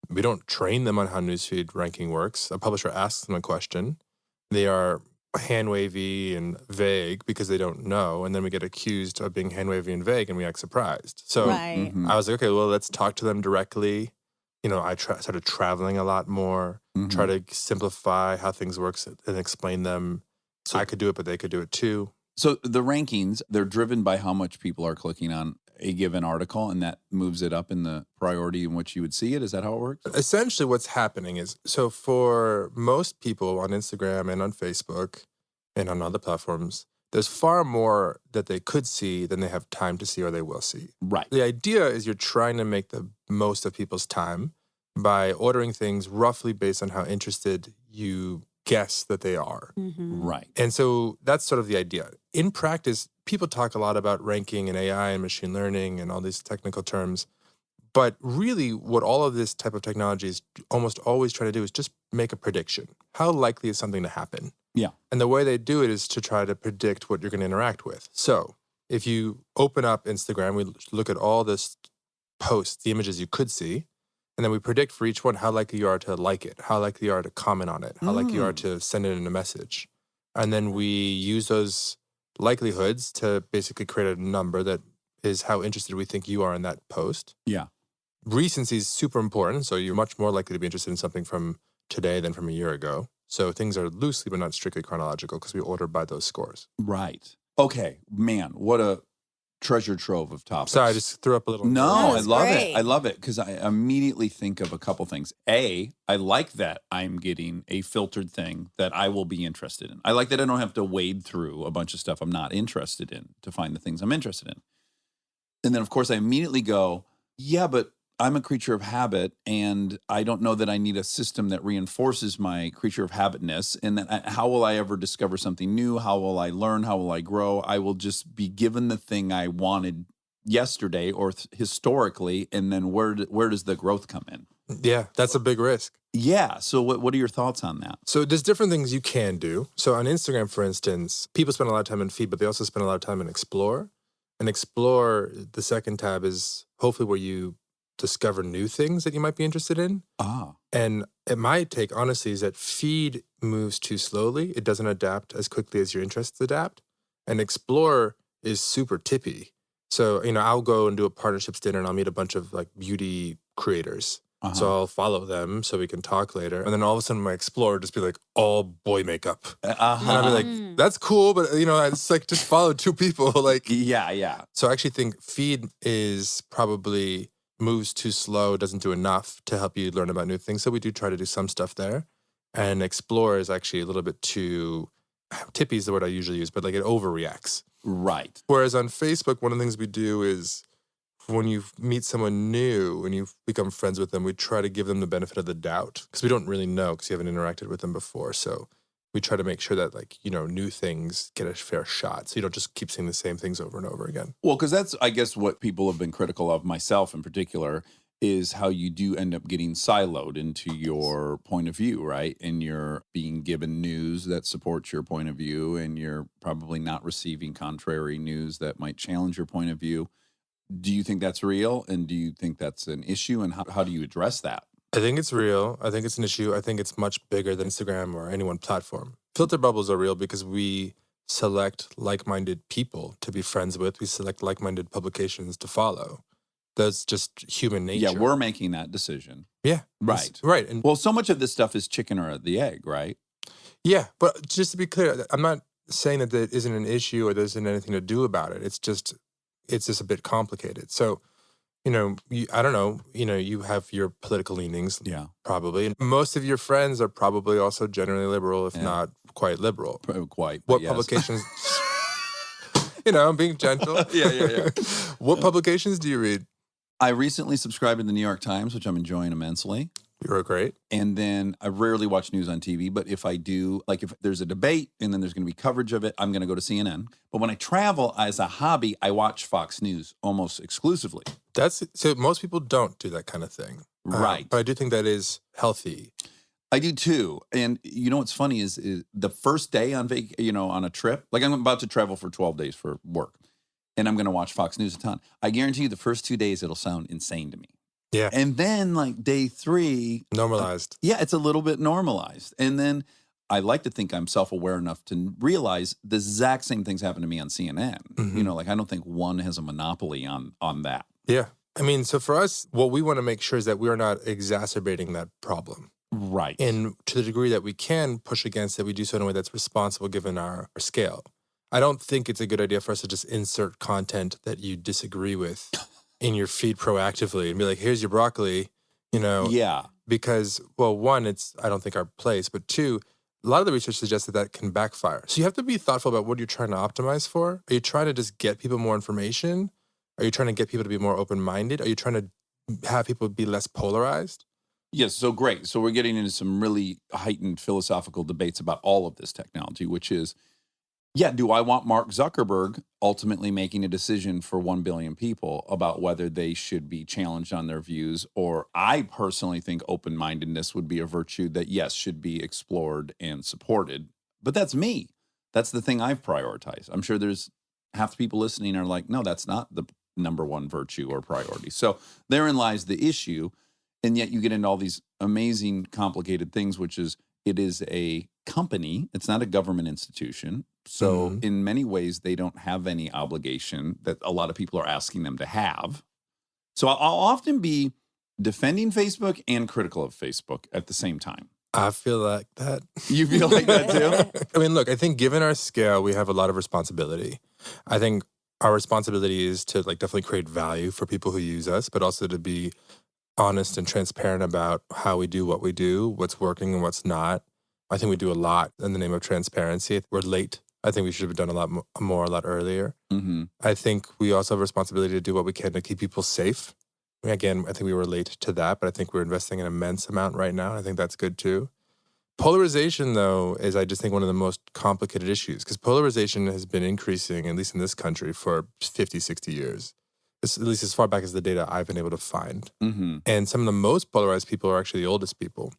We don't train them on how newsfeed ranking works. A publisher asks them a question. They are hand-wavy and vague because they don't know. And then we get accused of being hand-wavy and vague and we act surprised. So Right. Mhm. I was like, okay, well, let's talk to them directly. I started traveling a lot more, Mhm. try to simplify how things work and explain them. So I could do it, but they could do it too. So the rankings, they're driven by how much people are clicking on a given article, and that moves it up in the priority in which you would see it. Is that how it works? Essentially what's happening is, so for most people on Instagram and on Facebook and on other platforms, there's far more that they could see than they have time to see or they will see. Right. The idea is you're trying to make the most of people's time by ordering things roughly based on how interested you guess that they are. Mhm. Right. And so that's sort of the idea. In practice, people talk a lot about ranking and AI and machine learning and all these technical terms. But really, what all of this type of technology is almost always trying to do is just make a prediction. How likely is something to happen? Yeah. And the way they do it is to try to predict what you're going to interact with. So if you open up Instagram, we look at all this posts, the images you could see, and then we predict for each one how likely you are to like it, how likely you are to comment on it, how likely you are to send it in a message. And then we use those likelihoods to basically create a number that is how interested we think you are in that post. Yeah. Recency is super important. So you're much more likely to be interested in something from today than from a year ago. So things are loosely but not strictly chronological because we order by those scores. Right. Okay. Man, what a treasure trove of topics. Sorry, I just threw up a little. No, That I was love great. it. I love it because I immediately think of a couple things. A, I like that I'm getting a filtered thing that I will be interested in. I like that I don't have to wade through a bunch of stuff I'm not interested in to find the things I'm interested in. And then, of course, I immediately go, yeah, but I'm a creature of habit, and I don't know that I need a system that reinforces my creature of habitness. And then how will I ever discover something new? How will I learn? How will I grow? I will just be given the thing I wanted yesterday or historically, and then where does the growth come in? Yeah, that's a big risk. Yeah. So what are your thoughts on that? So there's different things you can do. So on Instagram, for instance, people spend a lot of time in feed, but they also spend a lot of time in explore. And explore, the second tab, is hopefully where you discover new things that you might be interested in. Ah. And my take, honestly, is that feed moves too slowly. It doesn't adapt as quickly as your interests adapt. And explore is super tippy. So, I'll go and do a partnerships dinner and I'll meet a bunch of like beauty creators. Uh-huh. So I'll follow them so we can talk later. And then all of a sudden my explore just be like all boy makeup. And I'll be like, that's cool, but it's like just follow two people. Like, Yeah. so I actually think feed is probably moves too slow, doesn't do enough to help you learn about new things. So we do try to do some stuff there. And Explore is actually a little bit too, tippy is the word I usually use, but like it overreacts. Right. Whereas on Facebook, one of the things we do is when you meet someone new and you become friends with them, we try to give them the benefit of the doubt because we don't really know because you haven't interacted with them before. So we try to make sure that, like, you know, new things get a fair shot. So you don't just keep seeing the same things over and over again. Well, because that's, I guess, what people have been critical of, myself in particular, is how you do end up getting siloed into your point of view, right? And you're being given news that supports your point of view, and you're probably not receiving contrary news that might challenge your point of view. Do you think that's real? And do you think that's an issue? And how do you address that? I think it's real. I think it's an issue. I think it's much bigger than Instagram or any one platform. Filter bubbles are real because we select like-minded people to be friends with. We select like-minded publications to follow. That's just human nature. Yeah, we're making that decision. Yeah. Right. Right. And Well, so much of this stuff is chicken or the egg, right? yeah, but just to be clear, I'm not saying that there isn't an issue or there isn't anything to do about it. It's just a bit complicated. So, you know, I don't know, you know, you have your political leanings, Yeah. probably. And most of your friends are probably also generally liberal, if not quite liberal. Quite. What yes. publications, you know, I'm being gentle. Yeah. What publications do you read? I recently subscribed to the New York Times, which I'm enjoying immensely. You're great. And then I rarely watch news on TV, but if I do, like if there's a debate and then there's going to be coverage of it, I'm going to go to CNN. But when I travel as a hobby, I watch Fox News almost exclusively. So most people don't do that kind of thing. Right. But I do think that is healthy. I do too. And you know what's funny is the first day on on a trip, like I'm about to travel for 12 days for work, and I'm going to watch Fox News a ton. I guarantee you the first 2 days it'll sound insane to me. Yeah. And then like day 3, Normalized. yeah, it's a little bit normalized. And then I like to think I'm self-aware enough to realize the exact same things happen to me on CNN. Mhm. You know, like I don't think one has a monopoly on that. Yeah. I mean, so for us, what we want to make sure is that we are not exacerbating that problem. Right. And to the degree that we can push against it, we do so in a way that's responsible given our scale. I don't think it's a good idea for us to just insert content that you disagree with in your feed proactively and be like, here's your broccoli, you know. Yeah. Because, well, one, it's, I don't think, our place. But two, a lot of the research suggests that can backfire. So you have to be thoughtful about what you're trying to optimize for. Are you trying to just get people more information? Are you trying to get people to be more open-minded? Are you trying to have people be less polarized? Yes, so great. So we're getting into some really heightened philosophical debates about all of this technology, which is, yeah, do I want Mark Zuckerberg ultimately making a decision for 1 billion people about whether they should be challenged on their views? Or I personally think open-mindedness would be a virtue that, yes, should be explored and supported. But that's me. That's the thing I've prioritized. I'm sure there's half the people listening are like, no, that's not the number one virtue or priority. So therein lies the issue. And yet you get into all these amazing, complicated things, which is it is a company. It's not a government institution. So in many ways, they don't have any obligation that a lot of people are asking them to have. So I'll often be defending Facebook and critical of Facebook at the same time. I feel like that. You feel like that too? I mean, look, I think given our scale, we have a lot of responsibility. I think our responsibility is to like definitely create value for people who use us, but also to be honest and transparent about how we do what we do, what's working and what's not. I think we do a lot in the name of transparency. We're late. I think we should have done a lot more a lot earlier. Mm-hmm. I think we also have a responsibility to do what we can to keep people safe. I mean, again, I think we were late to that, but I think we're investing an immense amount right now. And I think that's good too. Polarization, though, is I just think one of the most complicated issues because polarization has been increasing, at least in this country, for 50, 60 years. At least as far back as the data I've been able to find. Mm-hmm. And some of the most polarized people are actually the oldest people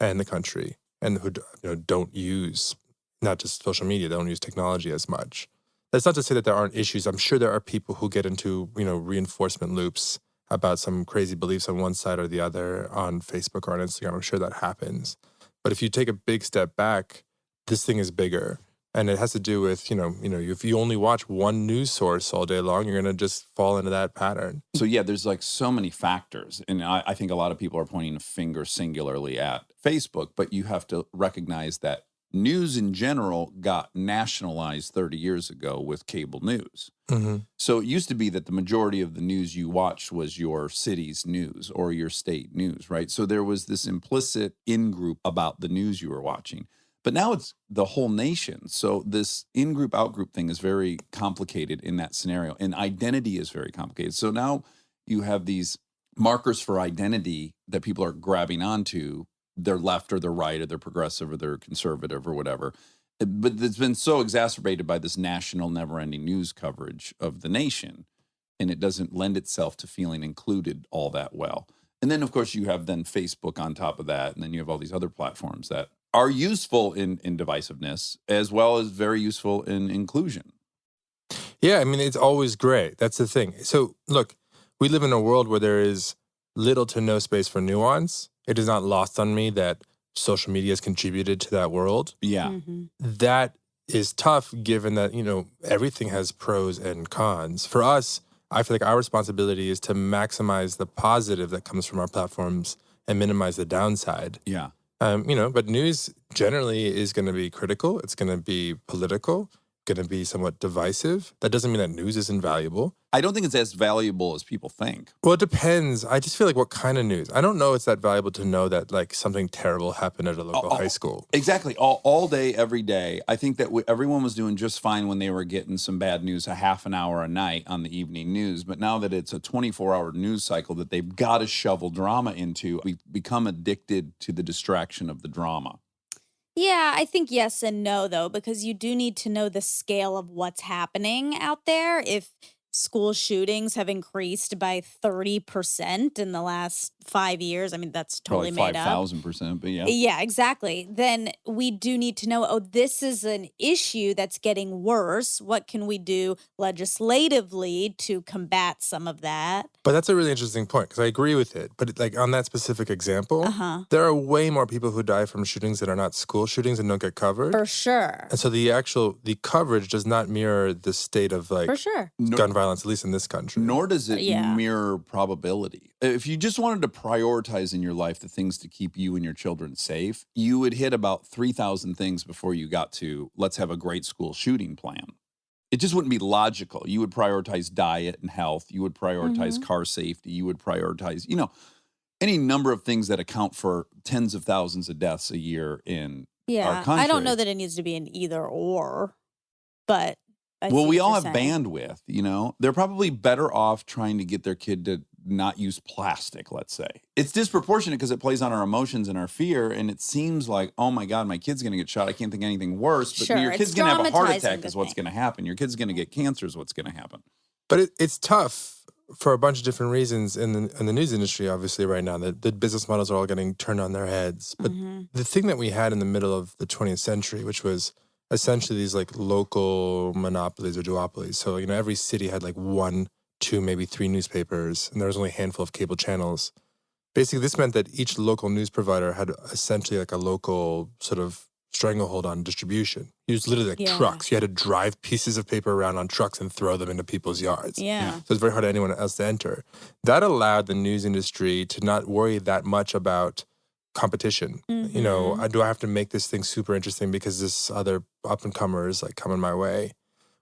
in the country and who don't use not just social media, they don't use technology as much. That's not to say that there aren't issues. I'm sure there are people who get into reinforcement loops about some crazy beliefs on one side or the other on Facebook or on Instagram. I'm sure that happens. But if you take a big step back, this thing is bigger. And it has to do with, if you only watch one news source all day long, you're going to just fall into that pattern. So, yeah, there's like so many factors. And I think a lot of people are pointing a finger singularly at Facebook, but you have to recognize that news in general got nationalized 30 years ago with cable news. Mm-hmm. So it used to be that the majority of the news you watched was your city's news or your state news, right? So there was this implicit in-group about the news you were watching. But now it's the whole nation. So this in-group, out-group thing is very complicated in that scenario. And identity is very complicated. So now you have these markers for identity that people are grabbing onto. They're left or they're right or they're progressive or they're conservative or whatever. But it's been so exacerbated by this national never-ending news coverage of the nation. And it doesn't lend itself to feeling included all that well. And then, of course, you have then Facebook on top of that. And then you have all these other platforms that are useful in divisiveness as well as very useful in inclusion. Yeah, I mean, it's always great. That's the thing. So, look, we live in a world where there is little to no space for nuance. It is not lost on me that social media has contributed to that world. Yeah. That is tough given that, everything has pros and cons. For us, I feel like our responsibility is to maximize the positive that comes from our platforms and minimize the downside. Yeah. But news generally is going to be critical. It's going to be political, going to be somewhat divisive. That doesn't mean that news isn't valuable. I don't think it's as valuable as people think. Well, it depends. I just feel like what kind of news? I don't know it's that valuable to know that like something terrible happened at a local high school. Exactly. All day, every day. I think that everyone was doing just fine when they were getting some bad news a half an hour a night on the evening news. But now that it's a 24-hour news cycle that they've got to shovel drama into, we've become addicted to the distraction of the drama. Yeah, I think yes and no, though, because you do need to know the scale of what's happening out there. If school shootings have increased by 30% in the last 5 years, I mean, that's totally Probably made up. 5,000%, but yeah. Yeah, exactly. Then we do need to know, oh, this is an issue that's getting worse. What can we do legislatively to combat some of that? But that's a really interesting point because I agree with it. But like on that specific example, there are way more people who die from shootings that are not school shootings and don't get covered. For sure. And so the coverage does not mirror the state of like For sure. gun violence, at least in this country. Nor does it Yeah. mirror probability. If you just wanted to prioritize in your life the things to keep you and your children safe, you would hit about 3,000 things before you got to, let's have a great school shooting plan. It just wouldn't be logical. You would prioritize diet and health. You would prioritize car safety. You would prioritize, any number of things that account for tens of thousands of deaths a year in our country. I don't know that it needs to be an either or, but I see Well, we what all you're have saying. bandwidth, They're probably better off trying to get their kid to not use plastic, let's say. It's disproportionate because it plays on our emotions and our fear, and it seems like, oh my God, my kid's going to get shot. I can't think anything worse. But Sure, your it's kid's going to have a heart traumatizing attack to is what's think. going to happen. Your kid's going to get cancer is what's going to happen. But it's tough for a bunch of different reasons in the news industry, obviously, right now. The business models are all getting turned on their heads. But the thing that we had in the middle of the 20th century, which was essentially these like local monopolies or duopolies. So, every city had like 1, 2, maybe 3 newspapers, and there was only a handful of cable channels. Basically, this meant that each local news provider had essentially like a local sort of stranglehold on distribution. It was literally like trucks. You had to drive pieces of paper around on trucks and throw them into people's yards. Yeah. So it's very hard for anyone else to enter. That allowed the news industry to not worry that much about competition. Do I have to make this thing super interesting because this other up-and-comer is like coming my way?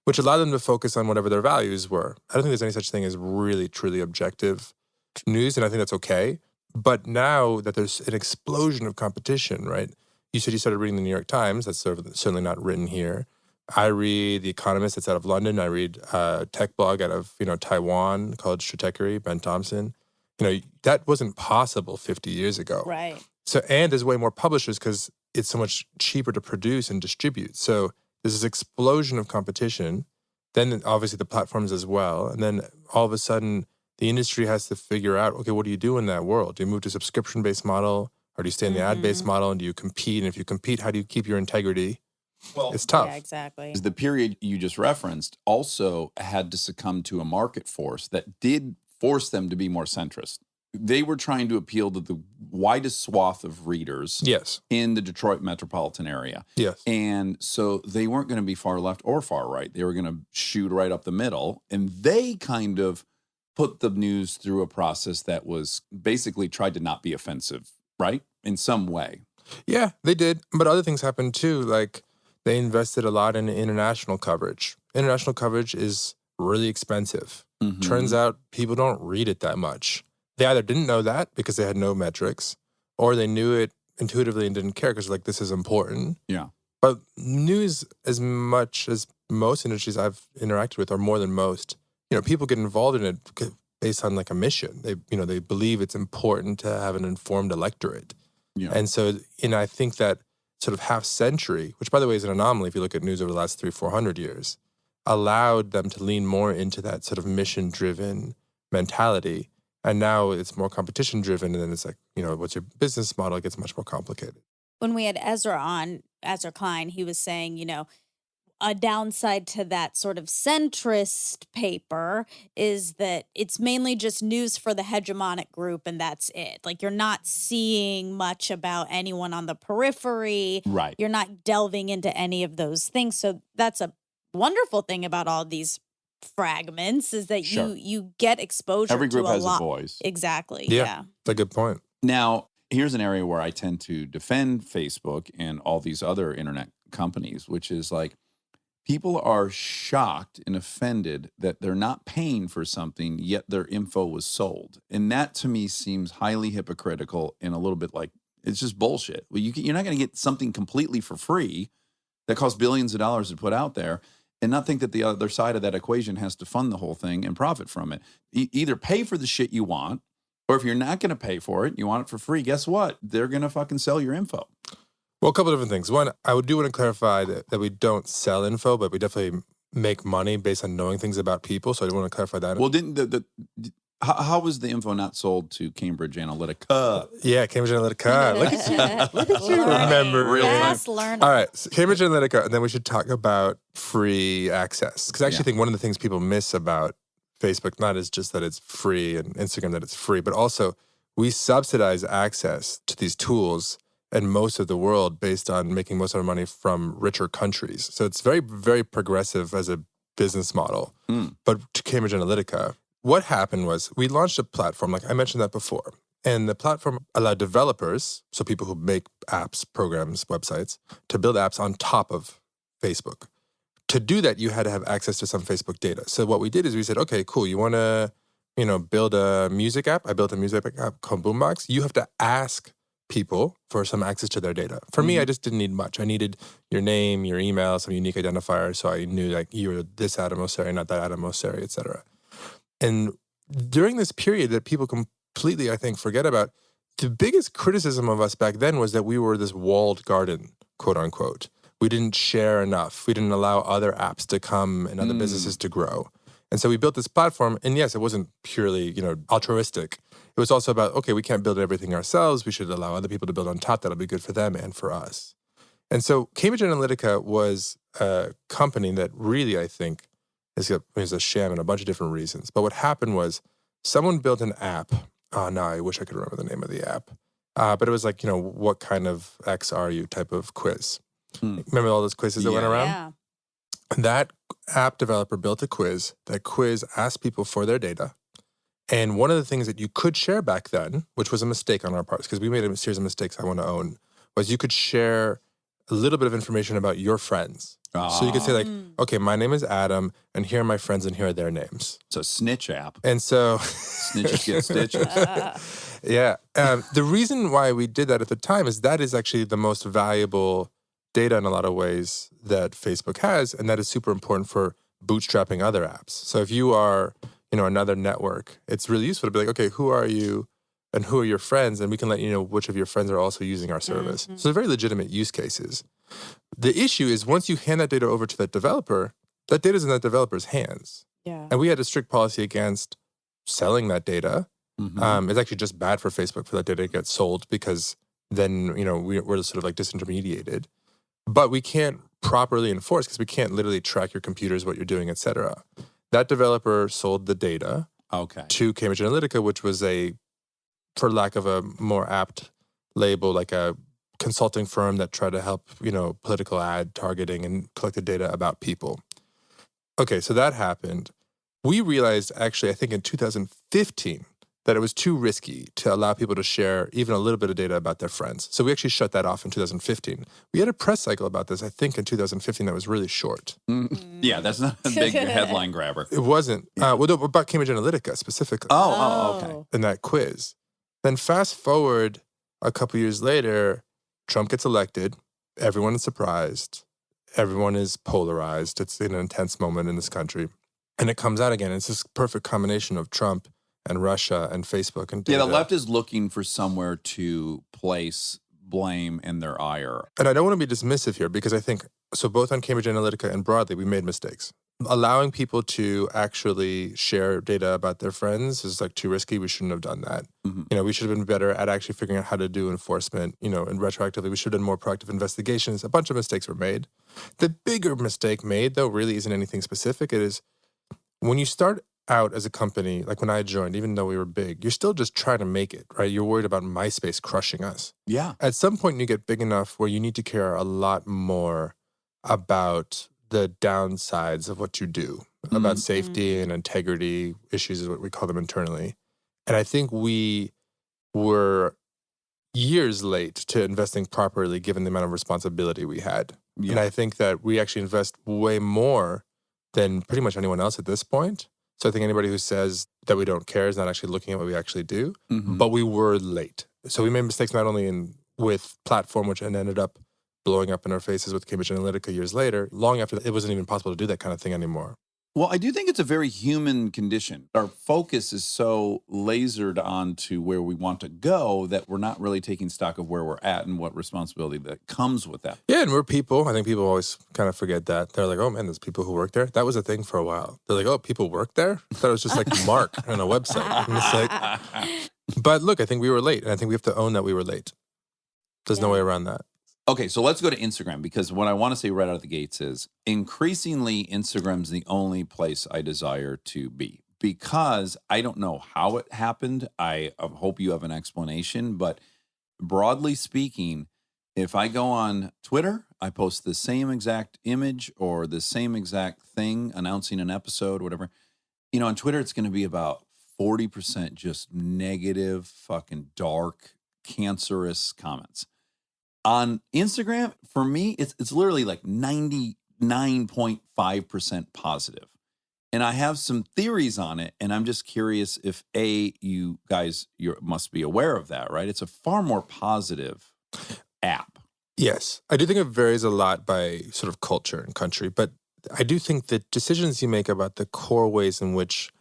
Which allowed them to focus on whatever their values were. I don't think there's any such thing as really, truly objective news, and I think that's okay. But now that there's an explosion of competition, right? You said you started reading the New York Times. That's certainly not written here. I read The Economist. That's out of London. I read a tech blog out of Taiwan called Stratechery, Ben Thompson. That wasn't possible 50 years ago. Right. So, and there's way more publishers because it's so much cheaper to produce and distribute. So there's this explosion of competition. Then obviously the platforms as well. And then all of a sudden the industry has to figure out, okay, what do you do in that world? Do you move to a subscription-based model? Or do you stay in the ad-based model? And do you compete? And if you compete, how do you keep your integrity? Well, it's tough. Yeah, exactly. The period you just referenced also had to succumb to a market force that did force them to be more centrist. They were trying to appeal to the widest swath of readers in the Detroit metropolitan area. Yes. And so they weren't going to be far left or far right. They were going to shoot right up the middle. And they kind of put the news through a process that was basically tried to not be offensive, right? In some way. Yeah, they did. But other things happened too. Like they invested a lot in international coverage. International coverage is really expensive. Mhm. Turns out people don't read it that much. They either didn't know that because they had no metrics, or they knew it intuitively and didn't care because like this is important. Yeah. But news, as much as most industries I've interacted with, or more than most, people get involved in it based on like a mission. They believe it's important to have an informed electorate. Yeah. And so, I think that sort of half century, which by the way is an anomaly if you look at news over the last 300-400 years, allowed them to lean more into that sort of mission-driven mentality. And now it's more competition-driven, and then it's like, what's your business model? It gets much more complicated. When we had Ezra Klein, he was saying, a downside to that sort of centrist paper is that it's mainly just news for the hegemonic group and that's it. Like you're not seeing much about anyone on the periphery. Right. You're not delving into any of those things. So that's a wonderful thing about all these fragments is that Sure. you get exposure Every group to a has lot. a voice. Exactly. Yeah. Yeah. That's a good point. Now, here's an area where I tend to defend Facebook and all these other internet companies, which is like people are shocked and offended that they're not paying for something, yet their info was sold. And that to me seems highly hypocritical and a little bit like it's just bullshit. Well, you're not going to get something completely for free that costs billions of dollars to put out there and not think that the other side of that equation has to fund the whole thing and profit from it. Either pay for the shit you want, or if you're not going to pay for it, you want it for free, guess what? They're going to fucking sell your info. Well, a couple different things. One, I do want to clarify that we don't sell info, but we definitely make money based on knowing things about people. So I want to clarify that. Well, didn't how was the info not sold to Cambridge Analytica? Yeah, Cambridge Analytica. Look at you. Look at you. Learning. Remember. Real time. Fast learning. All right, so Cambridge Analytica, and then we should talk about free access. Because I actually Yeah. think one of the things people miss about Facebook, not is just that it's free and Instagram that it's free, but also we subsidize access to these tools in most of the world based on making most of our money from richer countries. So it's very, very progressive as a business model. But to Cambridge Analytica, what happened was we launched a platform, like I mentioned that before, and the platform allowed developers, so people who make apps, programs, websites, to build apps on top of Facebook. To do that, you had to have access to some Facebook data. So what we did is we said, okay, cool, you want to, build a music app? I built a music app called Boombox. You have to ask people for some access to their data. For me, I just didn't need much. I needed your name, your email, some unique identifier, so I knew like you were this Adam Mosseri, not that Adam Mosseri, et cetera. And during this period that people completely, I think, forget about, the biggest criticism of us back then was that we were this walled garden, quote unquote. We didn't share enough. We didn't allow other apps to come and other businesses to grow. And so we built this platform, and yes, it wasn't purely, altruistic. It was also about, okay, we can't build everything ourselves. We should allow other people to build on top. That'll be good for them and for us. And so Cambridge Analytica was a company that really, I think, is a sham in a bunch of different reasons. But what happened was someone built an app. Oh, no, I wish I could remember the name of the app. But it was like, what kind of X are you type of quiz. Remember all those quizzes that went around? Yeah. That app developer built a quiz. That quiz asked people for their data. And one of the things that you could share back then, which was a mistake on our parts, because we made a series of mistakes I want to own, was you could share a little bit of information about your friends. So you could say like, okay, my name is Adam, and here are my friends, and here are their names. It's a snitch app. And so Snitches get stitches. yeah. The reason why we did that at the time is that is actually the most valuable data in a lot of ways that Facebook has, and that is super important for bootstrapping other apps. So if you are, another network, it's really useful to be like, okay, who are you and who are your friends? And we can let you know which of your friends are also using our service. So they're very legitimate use cases. The issue is once you hand that data over to that developer, that data is in that developer's hands. Yeah. And we had a strict policy against selling that data. It's actually just bad for Facebook for that data to get sold because then, we're sort of like disintermediated. But we can't properly enforce because we can't literally track your computers, what you're doing, et cetera. That developer sold the data to Cambridge Analytica, which was for lack of a more apt label, like a consulting firm that tried to help, political ad targeting and collected data about people. Okay, so that happened. We realized actually, I think in 2015, that it was too risky to allow people to share even a little bit of data about their friends. So we actually shut that off in 2015. We had a press cycle about this, I think, in 2015 that was really short. Yeah, that's not a big headline grabber. It wasn't. Well, no, about Cambridge Analytica specifically. Okay. In that quiz. Then fast forward a couple years later, Trump gets elected. Everyone is surprised. Everyone is polarized. It's an intense moment in this country. And it comes out again. It's this perfect combination of Trump and Russia and Facebook and data. Yeah, the left is looking for somewhere to place blame and their ire. And I don't want to be dismissive here because I think, so both on Cambridge Analytica and broadly, we made mistakes. Allowing people to actually share data about their friends is like too risky. We shouldn't have done that. We should have been better at actually figuring out how to do enforcement, and retroactively. We should have done more proactive investigations. A bunch of mistakes were made. The bigger mistake made, though, really isn't anything specific. It is when you start out as a company, like when I joined, even though we were big, you're still just trying to make it, right? You're worried about MySpace crushing us. Yeah. At some point, you get big enough where you need to care a lot more about the downsides of what you do, about safety and integrity issues is what we call them internally. And I think we were years late to investing properly given the amount of responsibility we had. Yeah. And I think that we actually invest way more than pretty much anyone else at this point. So I think anybody who says that we don't care is not actually looking at what we actually do. But we were late. So we made mistakes not only with platform, which ended up blowing up in our faces with Cambridge Analytica years later, long after it wasn't even possible to do that kind of thing anymore. Well, I do think it's a very human condition. Our focus is so lasered onto where we want to go that we're not really taking stock of where we're at and what responsibility that comes with that. Yeah, and we're people. I think people always kind of forget that. They're like, oh man, there's people who work there. That was a thing for a while. They're like, oh, people work there? I thought it was just like Mark on a website. And it's like, but look, I think we were late. And I think we have to own that we were late. There's no way around that. Okay, so let's go to Instagram because what I want to say right out of the gates is increasingly Instagram's the only place I desire to be because I don't know how it happened. I hope you have an explanation, but broadly speaking, if I go on Twitter, I post the same exact image or the same exact thing announcing an episode, whatever. On Twitter, it's going to be about 40% just negative, fucking dark, cancerous comments. On Instagram, for me, it's literally like 99.5% positive. And I have some theories on it, and I'm just curious if, you guys must be aware of that, right? It's a far more positive app. Yes. I do think it varies a lot by sort of culture and country, but I do think that decisions you make about the core ways in which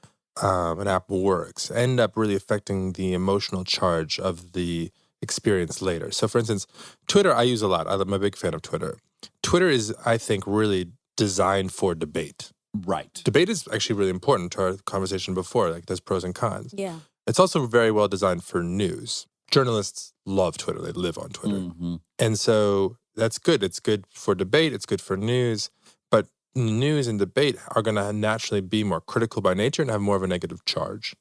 an app works end up really affecting the emotional charge of the experience later. So for instance, Twitter, I use a lot. I'm a big fan of Twitter. Twitter is, I think, really designed for debate. Right. Debate is actually really important to our conversation before, like there's pros and cons. Yeah. It's also very well designed for news. Journalists love Twitter. They live on Twitter. And so that's good. It's good for debate. It's good for news. But news and debate are going to naturally be more critical by nature and have more of a negative charge.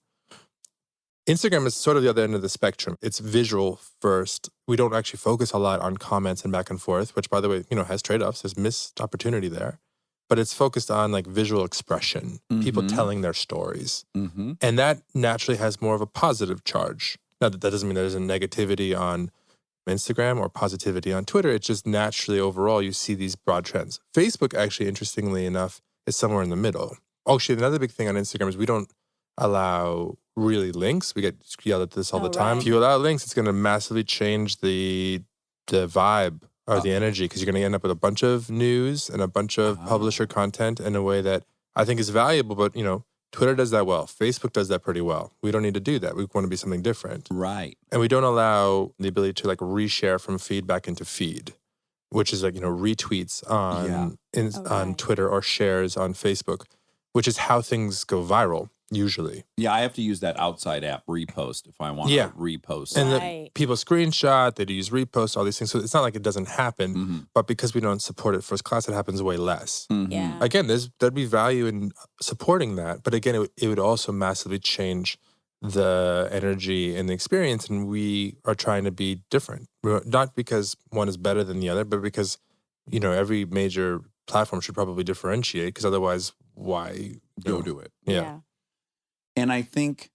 Instagram is sort of the other end of the spectrum. It's visual first. We don't actually focus a lot on comments and back and forth, which, by the way, has trade-offs. There's missed opportunity there. But it's focused on like visual expression, people telling their stories. And that naturally has more of a positive charge. Now, that doesn't mean there's a negativity on Instagram or positivity on Twitter. It's just naturally overall you see these broad trends. Facebook, actually, interestingly enough, is somewhere in the middle. Actually, another big thing on Instagram is we don't allow really links. We get yelled at this all the time. Right. If you allow links, it's going to massively change the vibe or the energy because you're going to end up with a bunch of news and a bunch of publisher content in a way that I think is valuable. But, Twitter does that well. Facebook does that pretty well. We don't need to do that. We want to be something different. Right. And we don't allow the ability to like reshare from feed back into feed, which is like, retweets on Twitter or shares on Facebook, which is how things go viral. Usually. Yeah, I have to use that outside app repost if I want to repost. And the people screenshot, they use repost, all these things. So it's not like it doesn't happen, but because we don't support it first class, it happens way less. Yeah. Again, there'd be value in supporting that. But again, it would also massively change the energy and the experience. And we are trying to be different. Not because one is better than the other, but because, every major platform should probably differentiate because otherwise, why Go do it. Yeah. And I think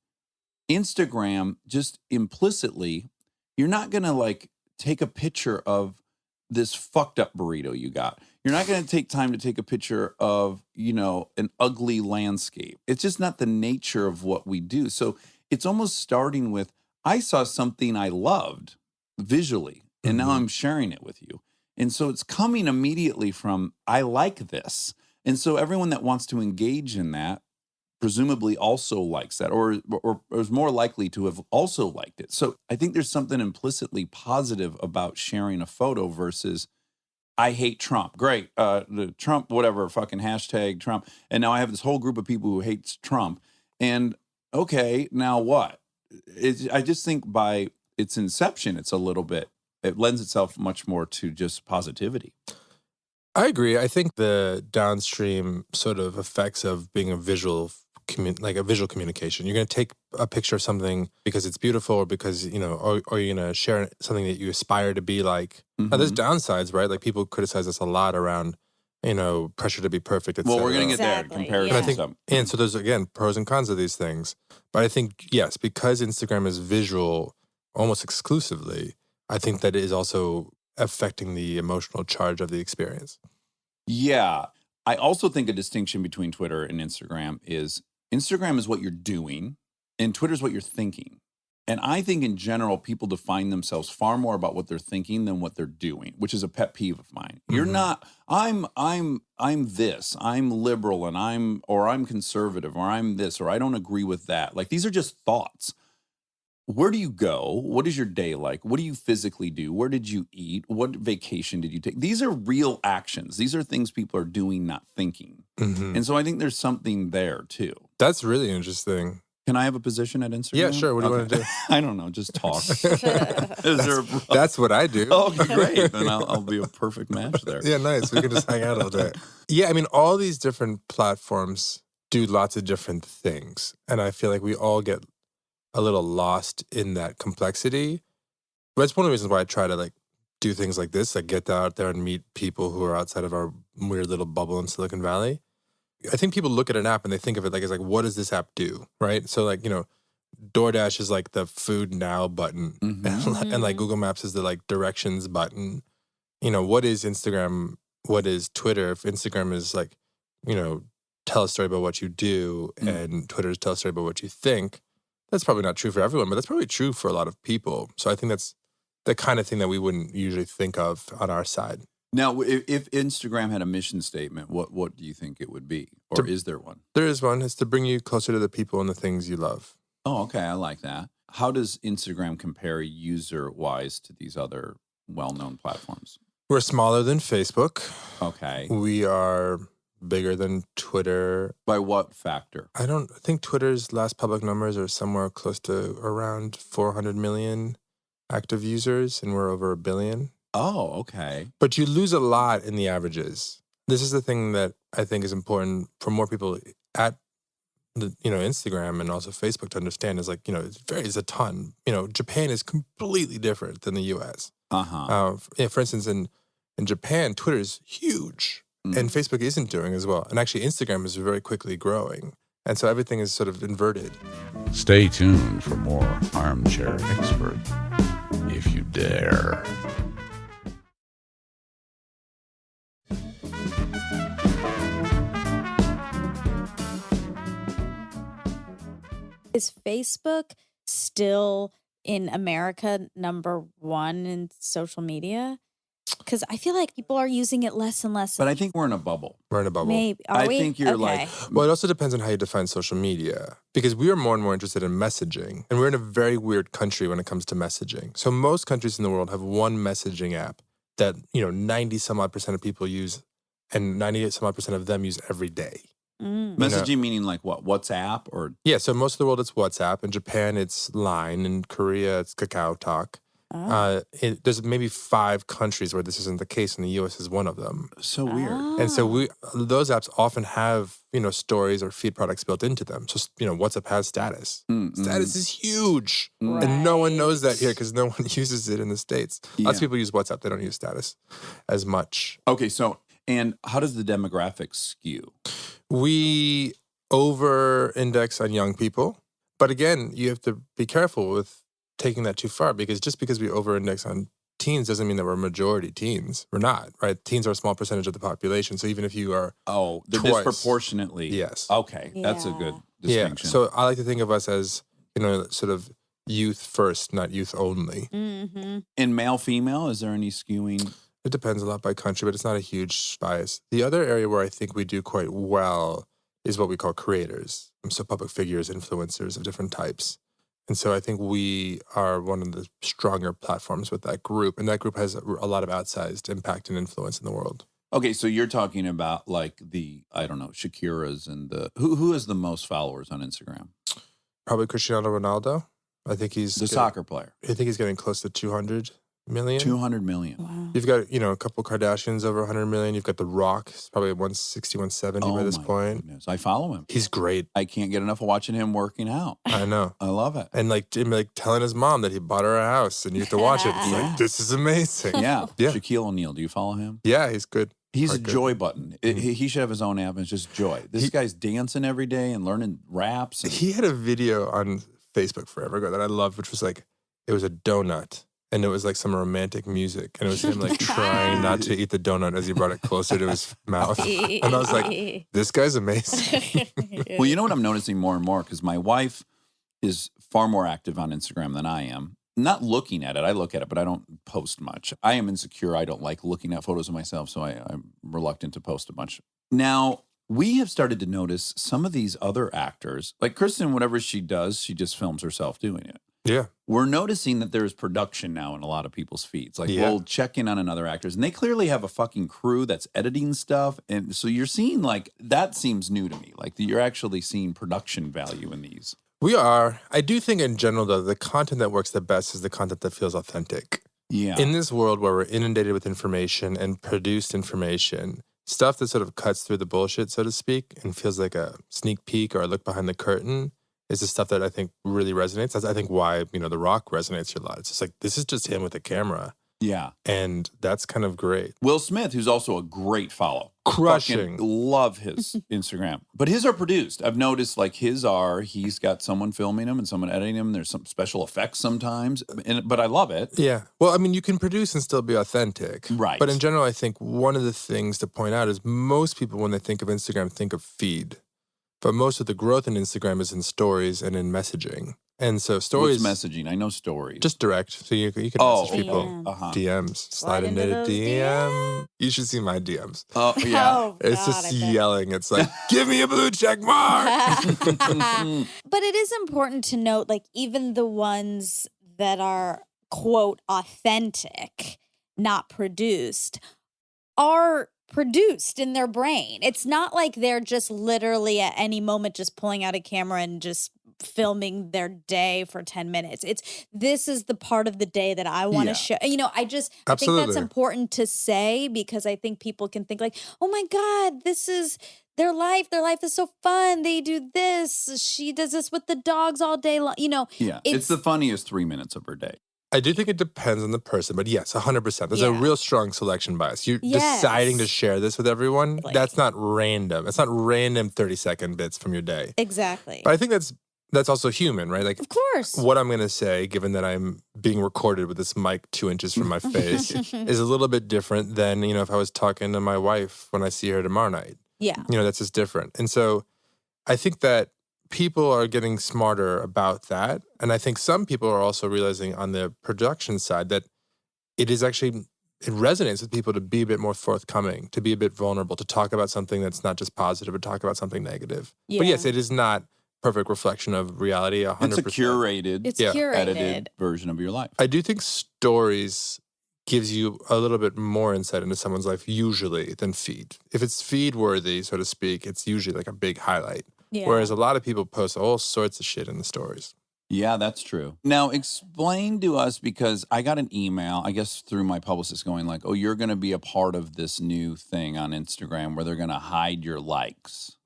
Instagram, just implicitly, you're not going to like take a picture of this fucked up burrito you got. You're not going to take time to take a picture of, you know, an ugly landscape. It's just not the nature of what we do. So it's almost starting with, I saw something I loved visually, and now I'm sharing it with you. And so it's coming immediately from, I like this. And so everyone that wants to engage in that presumably also likes that, or is more likely to have also liked it. So I think there's something implicitly positive about sharing a photo versus, I hate Trump. Great. The Trump, whatever, fucking hashtag Trump. And now I have this whole group of people who hates Trump. And okay, now what? I just think by its inception, it's a little bit, it lends itself much more to just positivity. I agree. I think the downstream sort of effects of being a visual communication. You're going to take a picture of something because it's beautiful, or because, you know, or you're going to share something that you aspire to be like. Now, there's downsides, right? Like, people criticize us a lot around, you know, pressure to be perfect, etc. Well, we're going to get there. Exactly, Comparison. yeah. And so there's, again, pros and cons of these things. But I think, yes, because Instagram is visual almost exclusively, I think that it is also affecting the emotional charge of the experience. Yeah. I also think a distinction between Twitter and Instagram is what you're doing and Twitter is what you're thinking. And I think in general, people define themselves far more about what they're thinking than what they're doing, which is a pet peeve of mine. You're not, I'm this, I'm liberal, and I'm conservative, or I'm this, or I don't agree with that. Like, these are just thoughts. Where do you go? What is your day like? What do you physically do? Where did you eat? What vacation did you take? These are real actions. These are things people are doing, not thinking. And so I think there's something there too. That's really interesting. Can I have a position at Instagram? Yeah, sure. What do you want to do? I don't know. Just talk. Is there That's what I do. Oh, okay, great. Then I'll be a perfect match there. Yeah, nice. We can just hang out all day. Yeah, I mean, all these different platforms do lots of different things. And I feel like we all get a little lost in that complexity. But it's one of the reasons why I try to like do things like this, like get out there and meet people who are outside of our weird little bubble in Silicon Valley. I think people look at an app and they think of it like, it's like, what does this app do? Right? So like, you know, DoorDash is like the food now button, and like Google Maps is the like directions button. You know, what is Instagram? What is Twitter? If Instagram is like, you know, tell a story about what you do, and Twitter is tell a story about what you think, that's probably not true for everyone, but that's probably true for a lot of people. So I think that's the kind of thing that we wouldn't usually think of on our side. Now, if Instagram had a mission statement, what do you think it would be? Or is there one? There is one. It's to bring you closer to the people and the things you love. Oh, okay. I like that. How does Instagram compare user-wise to these other well-known platforms? We're smaller than Facebook. Okay. We are bigger than Twitter. By what factor? I think Twitter's last public numbers are somewhere close to around 400 million active users, and we're over 1 billion. Oh, okay. But you lose a lot in the averages. This is the thing that I think is important for more people at the, you know, Instagram and also Facebook to understand is like, you know, it's a ton. You know, Japan is completely different than the US. For instance, in Japan, Twitter is huge and Facebook isn't doing as well. And actually Instagram is very quickly growing. And so everything is sort of inverted. Stay tuned for more Armchair Expert, if you dare. Is Facebook still in America #1 in social media? Because I feel like people are using it less and less. But I think we're in a bubble. We're in a bubble. Maybe. I think you're like... Well, it also depends on how you define social media, because we are more and more interested in messaging, and we're in a very weird country when it comes to messaging. So most countries in the world have one messaging app that, you know, 90-some-odd% of people use, and 98-some-odd% of them use every day. Messaging meaning like what? WhatsApp or? Yeah, so most of the world it's WhatsApp. In Japan it's Line. In Korea it's Kakao Talk. There's maybe 5 countries where this isn't the case, and the US is one of them. So weird. And so those apps often have, you know, stories or feed products built into them. So, you know, WhatsApp has status. Status is huge. And no one knows that here because no one uses it in the States. Lots of people use WhatsApp. They don't use status as much. Okay, so, and how does the demographics skew? We over-index on young people, But again, you have to be careful with taking that too far, because just because we over-index on teens doesn't mean that we're majority teens. We're not, right? Teens are a small percentage of the population. So even if you are they're twice, disproportionately. Yes. Okay, that's a good distinction. Yeah. So I like to think of us as, sort of youth first, not youth only. Mm-hmm. In male, female, is there any skewing? It depends a lot by country, but it's not a huge bias. The other area where I think we do quite well is what we call creators. So public figures, influencers of different types. And so I think we are one of the stronger platforms with that group. And that group has a lot of outsized impact and influence in the world. Okay, so you're talking about like the, I don't know, Shakira's and who has the most followers on Instagram? Probably Cristiano Ronaldo. I think he's soccer player. I think he's getting close to 200 million. 200 million. Wow. You've got, a couple Kardashians over 100 million. You've got The Rock. He's probably at 160, 170 by this point. Goodness. I follow him. He's great. I can't get enough of watching him working out. I know. I love it. And like telling his mom that he bought her a house and you have to watch it. It's like, this is amazing. Yeah. Yeah. Shaquille O'Neal. Do you follow him? Yeah, he's good. He's a Quite good. joy button. He should have his own app and it's just joy. This guy's dancing every day and learning raps. And He had a video on Facebook forever ago that I loved, which was like, it was a donut. And it was like some romantic music. And it was him like trying not to eat the donut as he brought it closer to his mouth. And I was like, this guy's amazing. Well, you know what I'm noticing more and more? Because my wife is far more active on Instagram than I am. Not looking at it. I look at it, but I don't post much. I am insecure. I don't like looking at photos of myself, so I'm reluctant to post a bunch. Now, we have started to notice some of these other actors, like Kristen, whatever she does, she just films herself doing it. Yeah. We're noticing that there's production now in a lot of people's feeds. Like, Yeah. we'll check in on another actors, and they clearly have a fucking crew that's editing stuff. And so you're seeing, like, that seems new to me. Like, you're actually seeing production value in these. We are. I do think in general, though, the content that works the best is the content that feels authentic. Yeah. In this world where we're inundated with information and produced information, stuff that sort of cuts through the bullshit, so to speak, and feels like a sneak peek or a look behind the curtain is the stuff that I think really resonates. That's, I think, why, The Rock resonates a lot. It's just like, this is just him with a camera. Yeah. And that's kind of great. Will Smith, who's also a great follow. Crushing. Fucking love his Instagram. But his are produced. I've noticed like he's got someone filming him and someone editing him. There's some special effects sometimes. But I love it. Yeah. Well, I mean, you can produce and still be authentic. Right. But in general, I think one of the things to point out is most people, when they think of Instagram, think of feed. But most of the growth in Instagram is in stories and in messaging. And so stories... What's messaging? I know stories. Just direct. So you can message people. DMs. Slide into the those DM. You should see my DMs. Oh, yeah. Oh, It's God, just I bet. yelling. It's like, give me a blue check mark. But it is important to note, like, even the ones that are, quote, authentic, not produced, are produced in their brain. It's not like they're just literally at any moment just pulling out a camera and just filming their day for 10 minutes. This is the part of the day that I want to show. I think that's Absolutely. important to say, because I think people can think like, oh my God, this is their life. Their life is so fun. They do this. She does this with the dogs all day long. Yeah. It's the funniest 3 minutes of her day. I do think it depends on the person, but yes, 100%. There's a real strong selection bias. You're deciding to share this with everyone. That's not random. It's not random 30-second bits from your day. Exactly. But I think that's also human, right? Like, of course. what I'm going to say, given that I'm being recorded with this mic 2 inches from my face, is a little bit different than, if I was talking to my wife when I see her tomorrow night. Yeah. That's just different. And so I think that people are getting smarter about that. And I think some people are also realizing on the production side that it resonates with people to be a bit more forthcoming, to be a bit vulnerable, to talk about something that's not just positive, but talk about something negative. Yeah. But yes, it is not perfect reflection of reality, 100%. It's a curated, edited version of your life. I do think stories gives you a little bit more insight into someone's life usually than feed. If it's feed worthy, so to speak, it's usually like a big highlight. Yeah. Whereas a lot of people post all sorts of shit in the stories. Yeah, that's true. Now, explain to us, because I got an email, I guess through my publicist, going like, oh, you're going to be a part of this new thing on Instagram where they're going to hide your likes.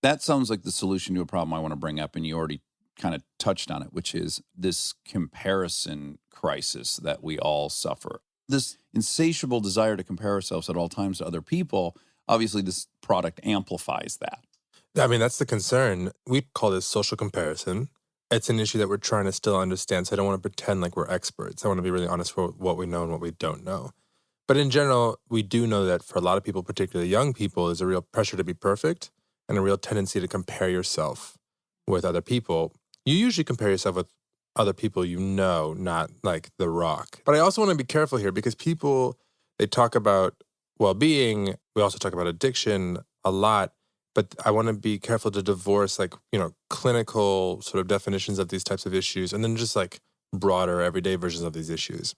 That sounds like the solution to a problem I want to bring up, and you already kind of touched on it, which is this comparison crisis that we all suffer. This insatiable desire to compare ourselves at all times to other people, obviously this product amplifies that. I mean, that's the concern. We call this social comparison. it's an issue that we're trying to still understand. So I don't want to pretend like we're experts. I want to be really honest for what we know and what we don't know. But in general, we do know that for a lot of people, particularly young people, there's a real pressure to be perfect and a real tendency to compare yourself with other people. You usually compare yourself with other people you know, not like The Rock. But I also want to be careful here because people, they talk about well-being. We also talk about addiction a lot. But I want to be careful to divorce like, clinical sort of definitions of these types of issues and then just like broader everyday versions of these issues.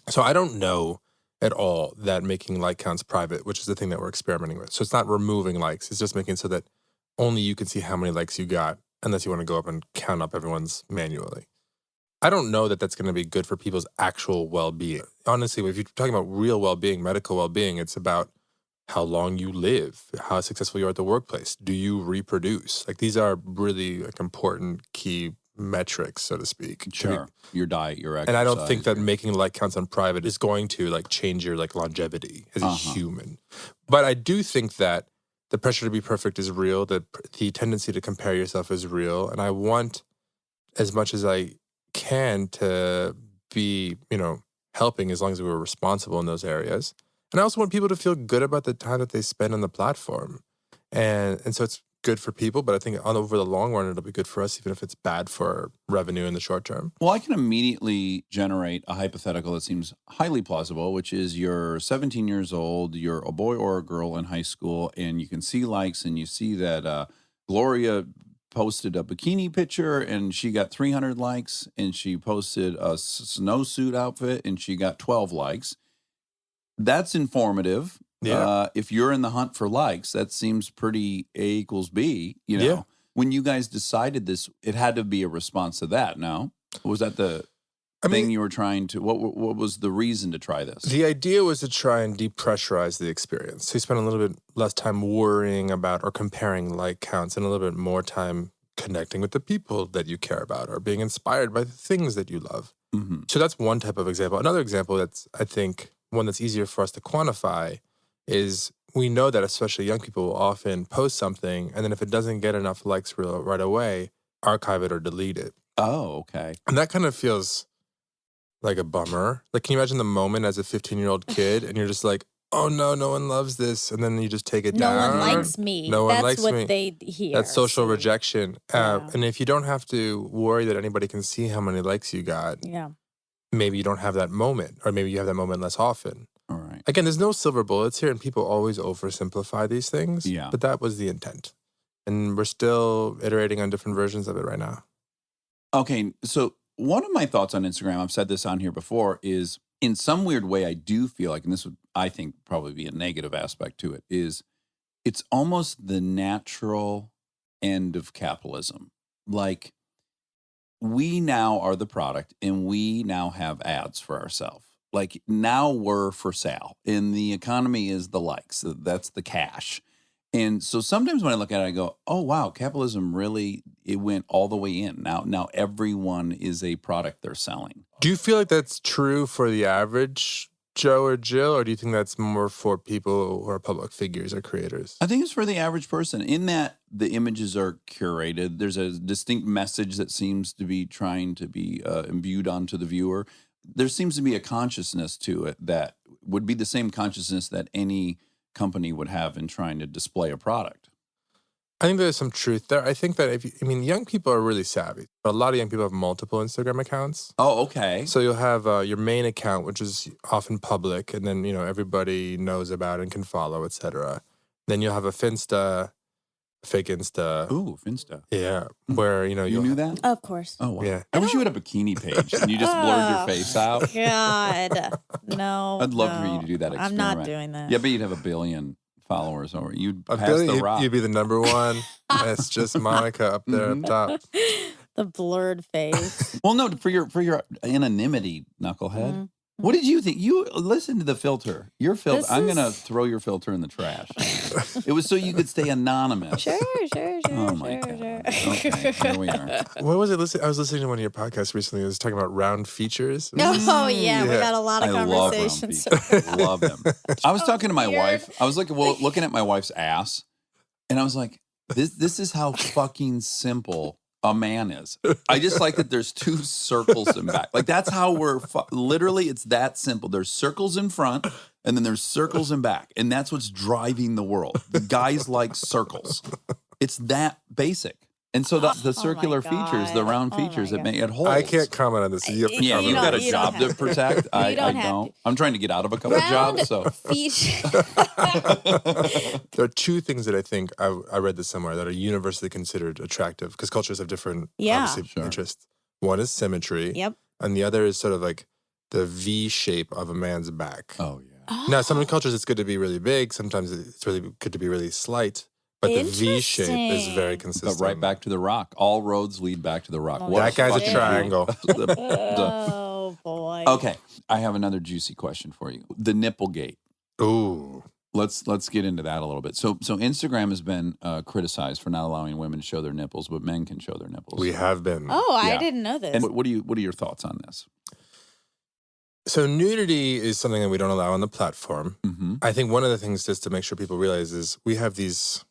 So I don't know at all that making like counts private, which is the thing that we're experimenting with. So it's not removing likes. It's just making it so that only you can see how many likes you got unless you want to go up and count up everyone's manually. I don't know that that's going to be good for people's actual well-being. Honestly, if you're talking about real well-being, medical well-being, it's about how long you live, how successful you are at the workplace. Do you reproduce? Like these are really like important key metrics, so to speak. Sure. Your diet, your exercise. And I don't think that making like counts on private is going to like change your like longevity as a human. But I do think that the pressure to be perfect is real. The tendency to compare yourself is real. And I want as much as I can to be, helping as long as we were responsible in those areas. And I also want people to feel good about the time that they spend on the platform. And so it's good for people, but I think over the long run, it'll be good for us, even if it's bad for revenue in the short term. Well, I can immediately generate a hypothetical that seems highly plausible, which is you're 17 years old, you're a boy or a girl in high school, and you can see likes, and you see that Gloria posted a bikini picture, and she got 300 likes, and she posted a snowsuit outfit, and she got 12 likes. That's informative. Yeah. If you're in the hunt for likes, that seems pretty A equals B, Yeah. When you guys decided this, it had to be a response to that, no? Was that the thing you were trying to, what was the reason to try this? The idea was to try and depressurize the experience. So you spend a little bit less time worrying about or comparing like counts and a little bit more time connecting with the people that you care about or being inspired by the things that you love. Mm-hmm. So that's one type of example. Another example that's, I think, one that's easier for us to quantify is we know that especially young people will often post something, and then if it doesn't get enough likes right away, archive it or delete it. Oh, okay. And that kind of feels like a bummer. Like, can you imagine the moment as a 15-year-old kid, and you're just like, oh no, no one loves this, and then you just take it No down. one likes me. No one That's likes what me. they hear. That's social rejection. Yeah. And if you don't have to worry that anybody can see how many likes you got, Yeah. maybe you don't have that moment, or maybe you have that moment less often. All right. Again, there's no silver bullets here, and people always oversimplify these things. Yeah. But that was the intent. And we're still iterating on different versions of it right now. Okay, so one of my thoughts on Instagram, I've said this on here before, is in some weird way I do feel like, and this would, I think, probably be a negative aspect to it, is it's almost the natural end of capitalism. Like, we now are the product, and we now have ads for ourselves. Like, now we're for sale, and the economy is the likes. That's the cash. And so sometimes when I look at it, I go, oh, wow, capitalism really, it went all the way in. Now everyone is a product they're selling. Do you feel like that's true for the average Joe or Jill, or do you think that's more for people who are public figures or creators? I think it's for the average person, in that the images are curated. There's a distinct message that seems to be trying to be imbued onto the viewer. There seems to be a consciousness to it that would be the same consciousness that any company would have in trying to display a product. I think there's some truth there. I think that young people are really savvy. A lot of young people have multiple Instagram accounts. Oh, okay. So you'll have your main account, which is often public, and then, everybody knows about and can follow, etc. Then you'll have a Finsta, fake Insta. Ooh, Finsta. Yeah, where, You you'll knew that? Of course. Oh, wow. Yeah. I wish you had a bikini page and you just blurred your face out. God. No. I'd love for no. you to do that experiment. I'm not doing that. Yeah, but you'd have 1 billion followers over. You'd A pass billion, the rock. you'd be the number one. It's just Monica up there up top. The blurred face. Well, no, for your anonymity, knucklehead. Mhm. What did you think? You listen to the filter. Your filter. This I'm gonna is- throw your filter in the trash. It was so you could stay anonymous. Sure. Oh my God. Okay, here we are. What was it? I was listening to one of your podcasts recently. It was talking about round features. Oh, yeah. We Yeah. got a lot of I love round conversations. feet. Love them. I was talking to my weird. wife. I was looking at my wife's ass, and I was like, "This is how fucking simple a man is. I just like that there's two circles in back. Like that's how we're literally, it's that simple. There's circles in front and then there's circles in back. And that's what's driving the world. The guys like circles. It's that basic. And so the circular features, the round features that make it whole. I can't comment on this. You have to Yeah, comment you've on got a this. job to protect. I don't have don't. to. I'm trying to get out of a couple of jobs. So There are two things that I think I read this somewhere that are universally considered attractive because cultures have different obviously, interests. One is symmetry. Yep. And the other is sort of like the V shape of a man's back. oh yeah. Now, some cultures it's good to be really big. Sometimes it's really good to be really slight. But the V shape is very Interesting. consistent. But right back to the rock. All roads lead back to the rock. Oh, What That guy's a fucking triangle. Oh boy. Okay, I have another juicy question for you. The nipple gate. Ooh. Let's get into that a little bit. So Instagram has been criticized for not allowing women to show their nipples, but men can show their nipples. We have been. Oh, I Yeah. didn't know this. And what are your thoughts on this? So nudity is something that we don't allow on the platform. Mm-hmm. I think one of the things just to make sure people realize is we have these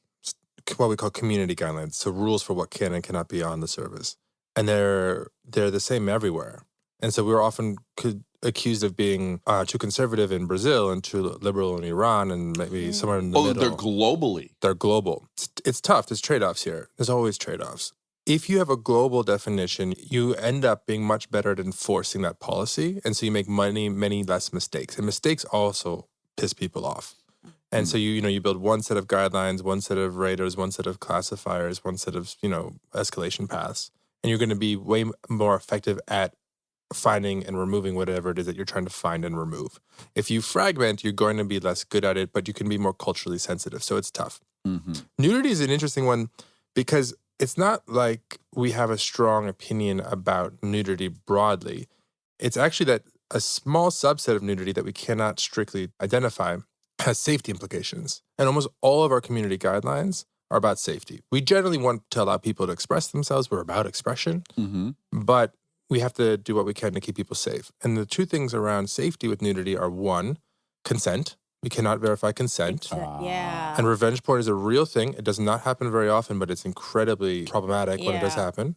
what we call community guidelines, so rules for what can and cannot be on the service, and they're the same everywhere. And so we're often accused of being too conservative in Brazil and too liberal in Iran and maybe somewhere in the middle. They're globally. They're global. It's tough. There's trade-offs here. There's always trade-offs. If you have a global definition, you end up being much better at enforcing that policy, and so you make many less mistakes. And mistakes also piss people off. And so you build one set of guidelines, one set of raters, one set of classifiers, one set of escalation paths, and you're going to be way more effective at finding and removing whatever it is that you're trying to find and remove. If you fragment, you're going to be less good at it, but you can be more culturally sensitive. So it's tough. Mm-hmm. Nudity is an interesting one because it's not like we have a strong opinion about nudity broadly. It's actually that a small subset of nudity that we cannot strictly identify has safety implications. And almost all of our community guidelines are about safety. We generally want to allow people to express themselves. We're about expression. Mm-hmm. But we have to do what we can to keep people safe. And the two things around safety with nudity are one, consent. We cannot verify consent. Yeah. And revenge porn is a real thing. It does not happen very often, but it's incredibly problematic when it does Yeah. happen.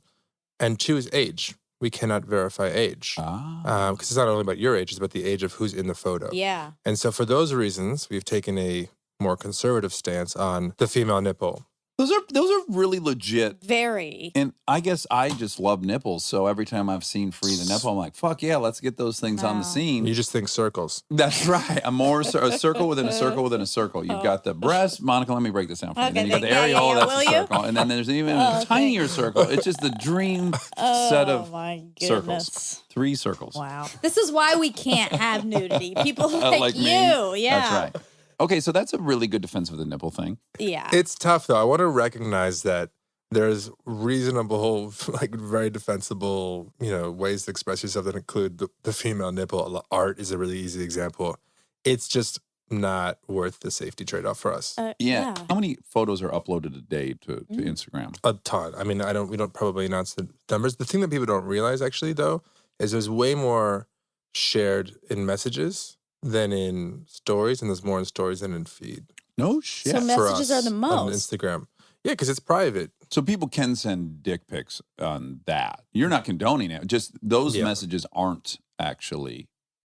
And two is age. We cannot verify age. Because it's not only about your age, it's about the age of who's in the photo. Yeah. And so for those reasons, we've taken a more conservative stance on the female nipple. Those are really legit. Very. And I guess I just love nipples. So every time I've seen Free the Nipple, I'm like, fuck yeah, let's get those things on the Wow. scene. You just think circles. That's right. A circle within a circle within a circle. You've got the breast. Monica, let me break this down for you. Okay, Then you got the yeah, areola, that's will a you? circle. And then there's even a Okay. tinier circle. It's just the dream set Oh of my circles. goodness. 3 circles. Wow. This is why we can't have nudity. People like, Like you. me. Yeah. That's right. Okay, so that's a really good defense of the nipple thing. Yeah. It's tough though. I want to recognize that there's reasonable, like very defensible, ways to express yourself that include the female nipple. Art is a really easy example. It's just not worth the safety trade-off for us. Yeah. How many photos are uploaded a day to Mm. Instagram? A ton. I mean, we don't probably announce the numbers. The thing that people don't realize actually though is there's way more shared in messages than in stories, and there's more in stories than in feed. No shit. So for messages us are the on most. Instagram. Yeah, because it's private. So people can send dick pics on that. You're not condoning it. Just those Yeah. messages aren't actually,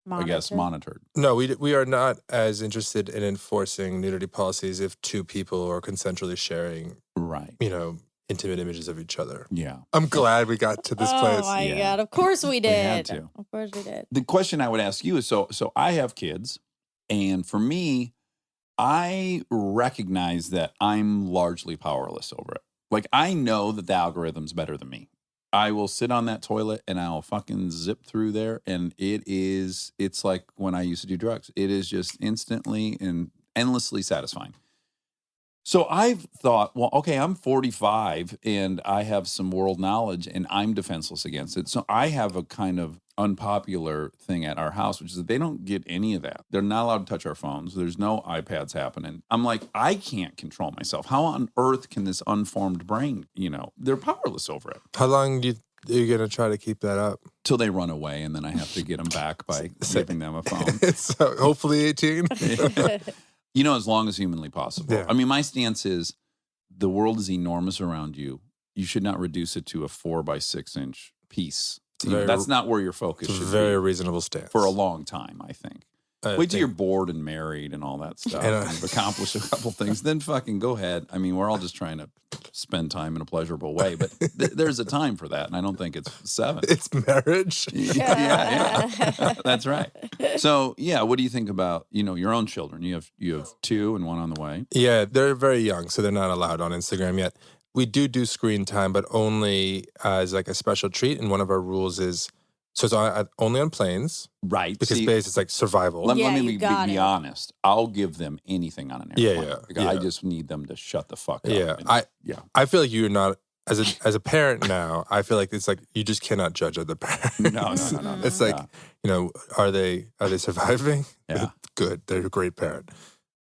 I guess, monitored. No, we are not as interested in enforcing nudity policies if two people are consensually sharing, Right. intimate images of each other. Yeah. I'm glad we got to this Oh place. my Yeah. God. Of course we did. had to. Of course we did. The question I would ask you is, so I have kids, and for me, I recognize that I'm largely powerless over it. Like, I know that the algorithm's better than me. I will sit on that toilet and I'll fucking zip through there, and it's like when I used to do drugs. It is just instantly and endlessly satisfying. So I've thought, well, okay, I'm 45 and I have some world knowledge and I'm defenseless against it. So I have a kind of unpopular thing at our house, which is that they don't get any of that. They're not allowed to touch our phones. There's no iPads happening. I'm like, I can't control myself. How on earth can this unformed brain, they're powerless over it. How long are you going to try to keep that up? Till they run away, and then I have to get them back by giving them a phone. So hopefully 18. As long as humanly possible. Yeah. I mean, my stance is the world is enormous around you. you should not reduce it to a 4 by 6 inch piece. Very- That's not where your focus It's a should very be reasonable stance. for a long time, I think. I Wait till think- you're bored and married and all that stuff And, and accomplish a couple things. Then fucking go ahead. I mean, we're all just trying to spend time in a pleasurable way, but there's a time for that, and I don't think it's 7. It's marriage. yeah. That's right. So, yeah, what do you think about, your own children? You have 2 and 1 on the way. Yeah, they're very young, so they're not allowed on Instagram yet. We do screen time, but only as like a special treat. And one of our rules is, so it's only on planes. Right. Because space is like survival. Let Yeah, me you got be it. honest. I'll give them anything on an Yeah, airplane. yeah, Like, yeah. I just need them to shut the fuck up. Yeah, and- I feel like you're not as a parent now. I feel like it's like you just cannot judge other parents. No. It's like are they surviving? Yeah. Good. They're a great parent.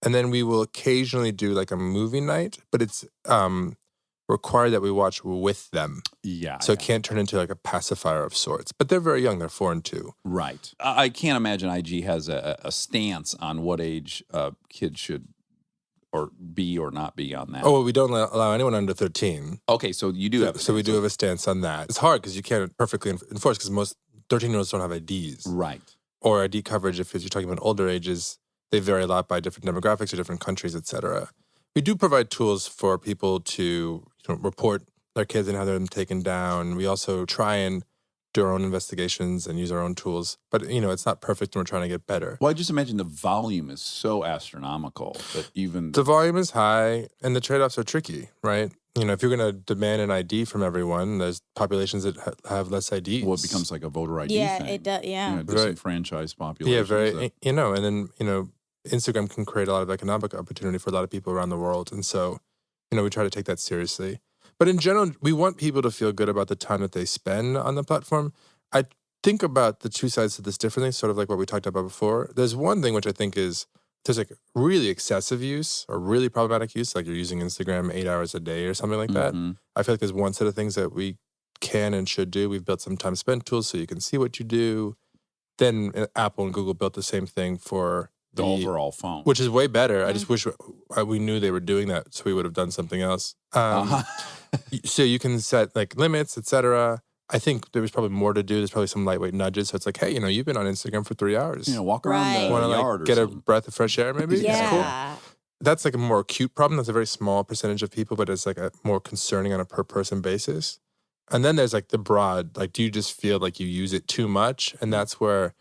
And then we will occasionally do like a movie night, but it's required that we watch with them. Yeah. So it can't turn into like a pacifier of sorts. But they're very young. They're 4 and 2. Right. I can't imagine IG has a stance on what age kids should or be or not be on that. Oh, well, we don't allow anyone under 13. Okay, so you do have. So we do have a stance on that. It's hard because you can't perfectly enforce because most 13-year-olds don't have IDs. Right. Or ID coverage, if you're talking about older ages, they vary a lot by different demographics or different countries, et cetera. We do provide tools for people to report their kids and have them taken down. We also try and do our own investigations and use our own tools. But, it's not perfect and we're trying to get better. Well, I just imagine the volume is so astronomical that even The volume is high and the trade-offs are tricky, right? If you're going to demand an ID from everyone, there's populations that have less IDs. well, it becomes like a voter ID Yeah, thing. it does. Yeah. Right. Disenfranchised population. Yeah, very, and then, Instagram can create a lot of economic opportunity for a lot of people around the world. And so, we try to take that seriously. But in general, we want people to feel good about the time that they spend on the platform. I think about the two sides of this differently, sort of like what we talked about before. There's one thing which I think is there's like really excessive use or really problematic use, like you're using Instagram 8 hours a day or something like that. Mhm. I feel like there's one set of things that we can and should do. We've built some time spent tools so you can see what you do. Then Apple and Google built the same thing for The overall phone. which is way better. I just wish we knew they were doing that, so we would have done something else. So you can set like limits, etc. I think there was probably more to do. There's probably some lightweight nudges. So it's like, hey, you've been on Instagram for 3 hours. Walk around Right. the Want to yard like or get a something. breath of fresh air, maybe? It's cool. Yeah. That's like a more acute problem. That's a very small percentage of people, but it's like a more concerning on a per person basis. And then there's like the broad, like, do you just feel like you use it too much? And that's where,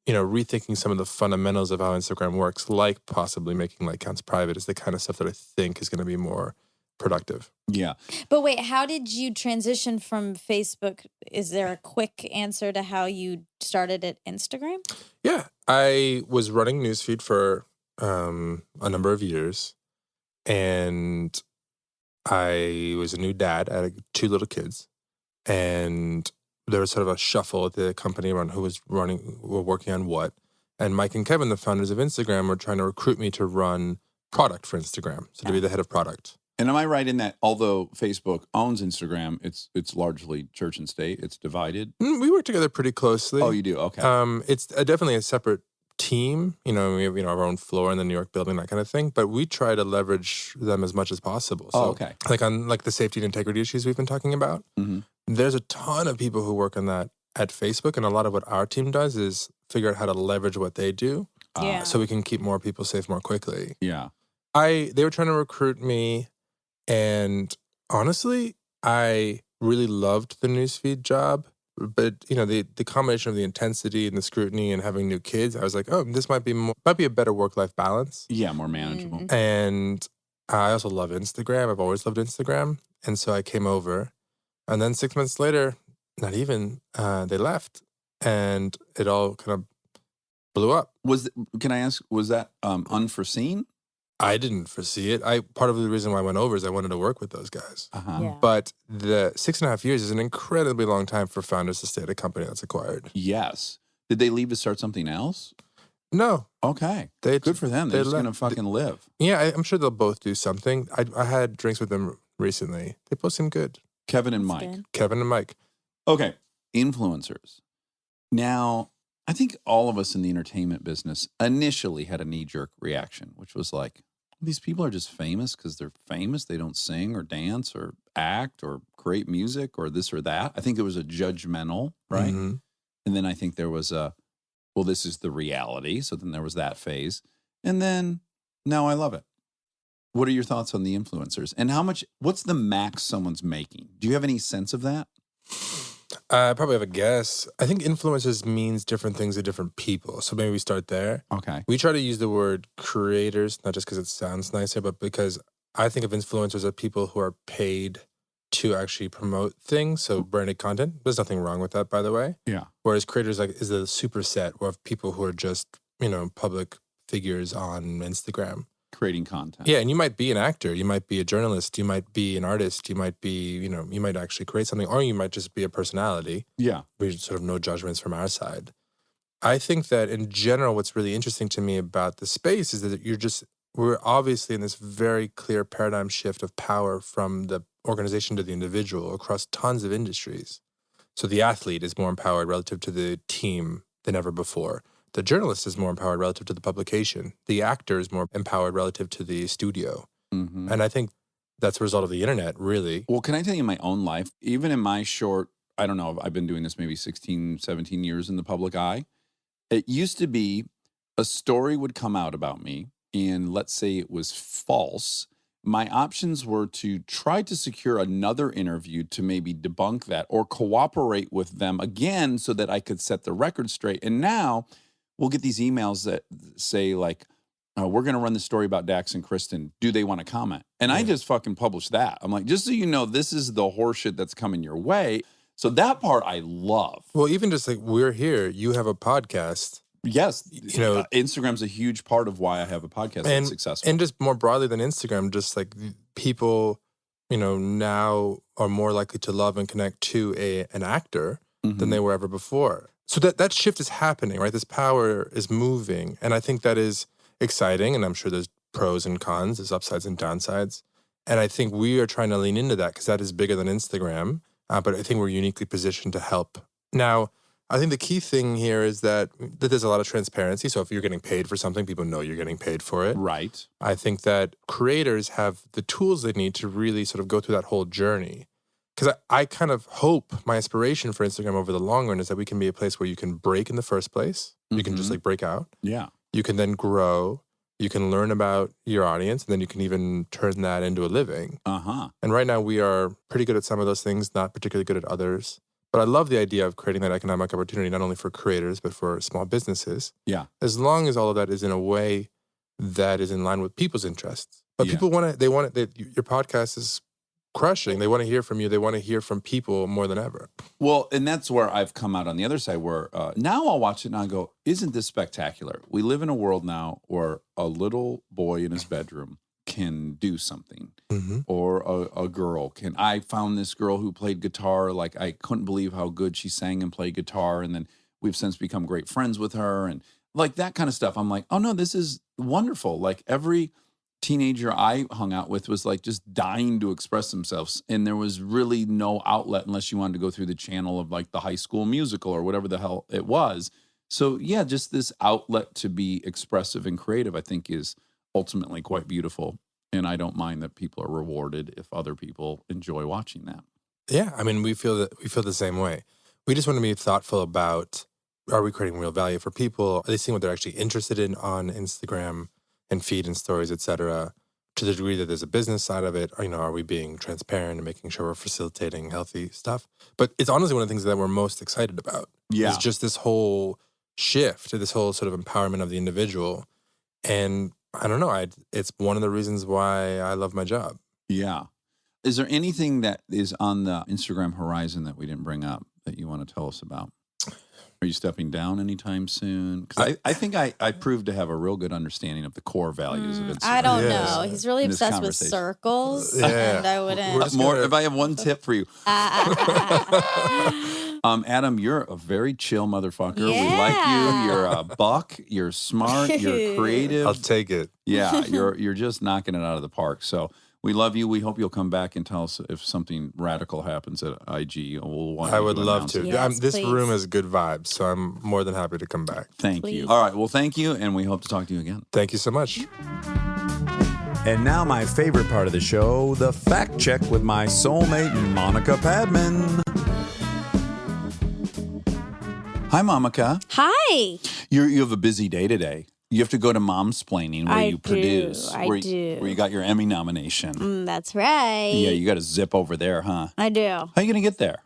rethinking some of the fundamentals of how Instagram works, like possibly making like accounts private, is the kind of stuff that I think is going to be more productive. Yeah. But wait, how did you transition from Facebook? Is there a quick answer to how you started at Instagram? Yeah. I was running newsfeed for a number of years, and I was a new dad. I had 2 little kids, and there was sort of a shuffle at the company around who was working on what. And Mike and Kevin, the founders of Instagram, were trying to recruit me to run product for Instagram, so to be the head of product. And am I right in that although Facebook owns Instagram, it's largely church and state? It's divided? We work together pretty closely. Oh, you do? Okay. It's definitely a separate team. We have our own floor in the New York building, that kind of thing. But we try to leverage them as much as possible. So, okay. Like on like the safety and integrity issues we've been talking about, there's a ton of people who work on that at Facebook, and a lot of what our team does is figure out how to leverage what they do, Yeah. so we can keep more people safe more quickly. Yeah. They were trying to recruit me, and honestly, I really loved the newsfeed job. But the combination of the intensity and the scrutiny and having new kids, I was like, oh, this might be a better work-life balance. Yeah, more manageable. And I also love Instagram. I've always loved Instagram, and so I came over. And then 6 months later, not even, they left, and it all kind of blew up. Can I ask, was that unforeseen? I didn't foresee it. Part of the reason why I went over is I wanted to work with those guys. Uh-huh. Yeah. But the 6.5 years is an incredibly long time for founders to stay at a company that's acquired. Yes. Did they leave to start something else? No, Okay. they Good for them. They're they just going to left. fucking live. Yeah, I'm sure they'll both do something. I had drinks with them recently. They both seem good. Kevin and That's Mike. good. Kevin and Mike. Okay. Influencers. Now, I think all of us in the entertainment business initially had a knee-jerk reaction, which was like, these people are just famous because they're famous. They don't sing or dance or act or create music or this or that. I think there was a judgmental, right? Mhm. And then I think there was well, this is the reality. So then there was that phase. And then now I love it. What are your thoughts on the influencers? And what's the max someone's making? Do you have any sense of that? I probably have a guess. I think influencers means different things to different people. So maybe we start there. Okay. We try to use the word creators, not just because it sounds nicer, but because I think of influencers as people who are paid to actually promote things. So branded content. There's nothing wrong with that, by the way. Yeah. Whereas creators is a superset of people who are just, public figures on Instagram. Creating content. Yeah, and you might be an actor, you might be a journalist, you might be an artist, you might be, you might actually create something, or you might just be a personality. Yeah. We sort of no judgments from our side. I think that in general, what's really interesting to me about the space is that we're obviously in this very clear paradigm shift of power from the organization to the individual across tons of industries. So the athlete is more empowered relative to the team than ever before. The journalist is more empowered relative to the publication. The actor is more empowered relative to the studio. Mm-hmm. And I think that's a result of the internet, really. Well, can I tell you my own life? Even in my short, I don't know, I've been doing this maybe 16, 17 years in the public eye. It used to be a story would come out about me, and let's say it was false. My options were to try to secure another interview to maybe debunk that or cooperate with them again so that I could set the record straight. And now we'll get these emails that say like, we're going to run the story about Dax and Kristen. Do they want to comment? And I just fucking publish that. I'm like, just so you know, this is the horseshit that's coming your way. So that part I love. Well, even just like we're here, you have a podcast. Yes. Instagram's a huge part of why I have a podcast that's successful. And just more broadly than Instagram, just like people, now are more likely to love and connect to an actor than they were ever before. So that shift is happening, right? This power is moving. And I think that is exciting. And I'm sure there's pros and cons, there's upsides and downsides. And I think we are trying to lean into that because that is bigger than Instagram. But I think we're uniquely positioned to help. Now, I think the key thing here is that there's a lot of transparency. So if you're getting paid for something, people know you're getting paid for it. Right. I think that creators have the tools they need to really sort of go through that whole journey. Because I kind of hope my aspiration for Instagram over the long run is that we can be a place where you can break in the first place. You can just like break out. Yeah. You can then grow. You can learn about your audience. And then you can even turn that into a living. Uh-huh. And right now we are pretty good at some of those things, not particularly good at others. But I love the idea of creating that economic opportunity, not only for creators, but for small businesses. Yeah. As long as all of that is in a way that is in line with people's interests. But people want to, your podcast is crushing. They want to hear from you. They want to hear from people more than ever. Well, and that's where I've come out on the other side where now I'll watch it and I'll go, isn't this spectacular? We live in a world now where a little boy in his bedroom can do something or a girl can. I found this girl who played guitar. Like I couldn't believe how good she sang and played guitar. And then we've since become great friends with her and like that kind of stuff. I'm like, oh no, this is wonderful. Like every teenager I hung out with was like just dying to express themselves. And there was really no outlet unless you wanted to go through the channel of like the High School Musical or whatever the hell it was. So yeah, just this outlet to be expressive and creative, I think is ultimately quite beautiful. And I don't mind that people are rewarded if other people enjoy watching that. Yeah. I mean, we feel the same way. We just want to be thoughtful about, are we creating real value for people? Are they seeing what they're actually interested in on Instagram and feed and stories, et cetera, to the degree that there's a business side of it? Or, are we being transparent and making sure we're facilitating healthy stuff? But it's honestly one of the things that we're most excited about. Yeah. Is just this whole shift, this whole sort of empowerment of the individual. And I don't know, it's one of the reasons why I love my job. Yeah. Is there anything that is on the Instagram horizon that we didn't bring up that you want to tell us about? Are you stepping down anytime soon? Because I think I proved to have a real good understanding of the core values of Instagram. I don't know. He's really obsessed with circles, and I wouldn't. More. If I have one tip for you, Adam, you're a very chill motherfucker. Yeah. We like you. You're a buck. You're smart. You're creative. I'll take it. Yeah, you're just knocking it out of the park. So we love you. We hope you'll come back and tell us if something radical happens at IG. I would love to. Yes, this please. room has good vibes, so I'm more than happy to come back. Thank Please. you. All right. Well, thank you, and we hope to talk to you again. Thank you so much. And now my favorite part of the show, the fact check with my soulmate, Monica Padman. Hi, Monica. Hi. You have a busy day today. You have to go to Momsplaining where you produce. I do. Where you got your Emmy nomination. That's right. Yeah, you got to zip over there, huh? I do. How are you going to get there?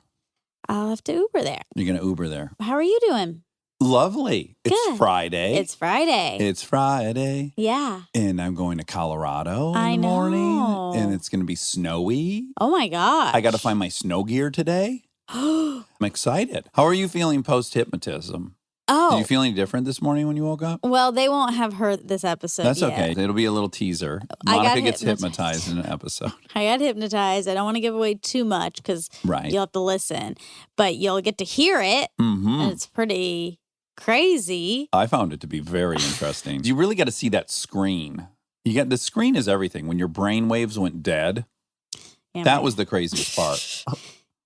I'll have to Uber there. You're going to Uber there. How are you doing? Lovely. It's Good. Friday. It's Friday. It's Friday. Yeah. And I'm going to Colorado I in the morning. know. And it's going to be snowy. Oh my gosh. I got to find my snow gear today. I'm excited. How are you feeling post-hypnotism? Oh. Did you feel any different this morning when you woke up? Well, they won't have heard this episode That's yet. okay. It'll be a little teaser. I got Monica gets hypnotized. hypnotized in an episode. I got hypnotized. I don't want to give away too much because Right. you'll have to listen. But you'll get to hear it. Mm-hmm. And it's pretty crazy. I found it to be very interesting. You really got to see that screen. The screen is everything. When your brain waves went dead, Yeah, that right. was the craziest part.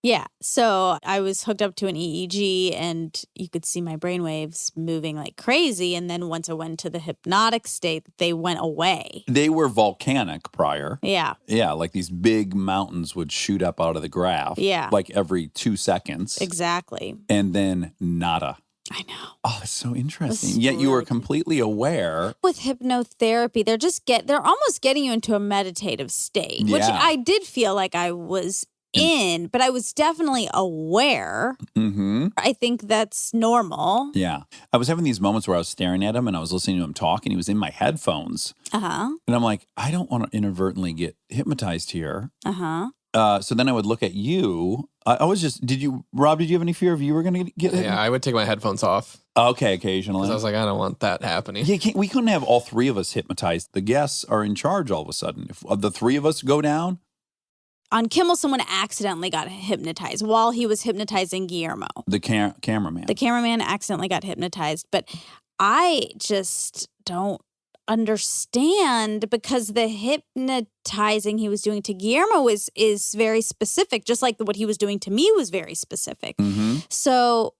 Yeah. So I was hooked up to an EEG and you could see my brainwaves moving like crazy. And then once I went to the hypnotic state, they went away. They were volcanic prior. Yeah. Yeah, like these big mountains would shoot up out of the graph. Yeah. Like every 2 seconds. Exactly. And then nada. I know. Oh, it's so interesting. It's Yet you were really- completely aware. With hypnotherapy, they're almost getting you into a meditative state, which Yeah. I did feel like I was in, but I was definitely aware. Mm-hmm. I think that's normal. Yeah. I was having these moments where I was staring at him and I was listening to him talk and he was in my headphones. Uh-huh. And I'm like, I don't want to inadvertently get hypnotized here. Uh-huh. So then I would look at you. Rob, did you have any fear of you were going to get hypnotized? Yeah, I would take my headphones off Okay, occasionally. because I was like, I don't want that happening. We couldn't have all three of us hypnotized. The guests are in charge all of a sudden. If the three of us go down, On Kimmel, someone accidentally got hypnotized while he was hypnotizing Guillermo. the cameraman. The cameraman accidentally got hypnotized, but I just don't understand because the hypnotizing he was doing to Guillermo is very specific, just like what he was doing to me was very specific. Mm-hmm. So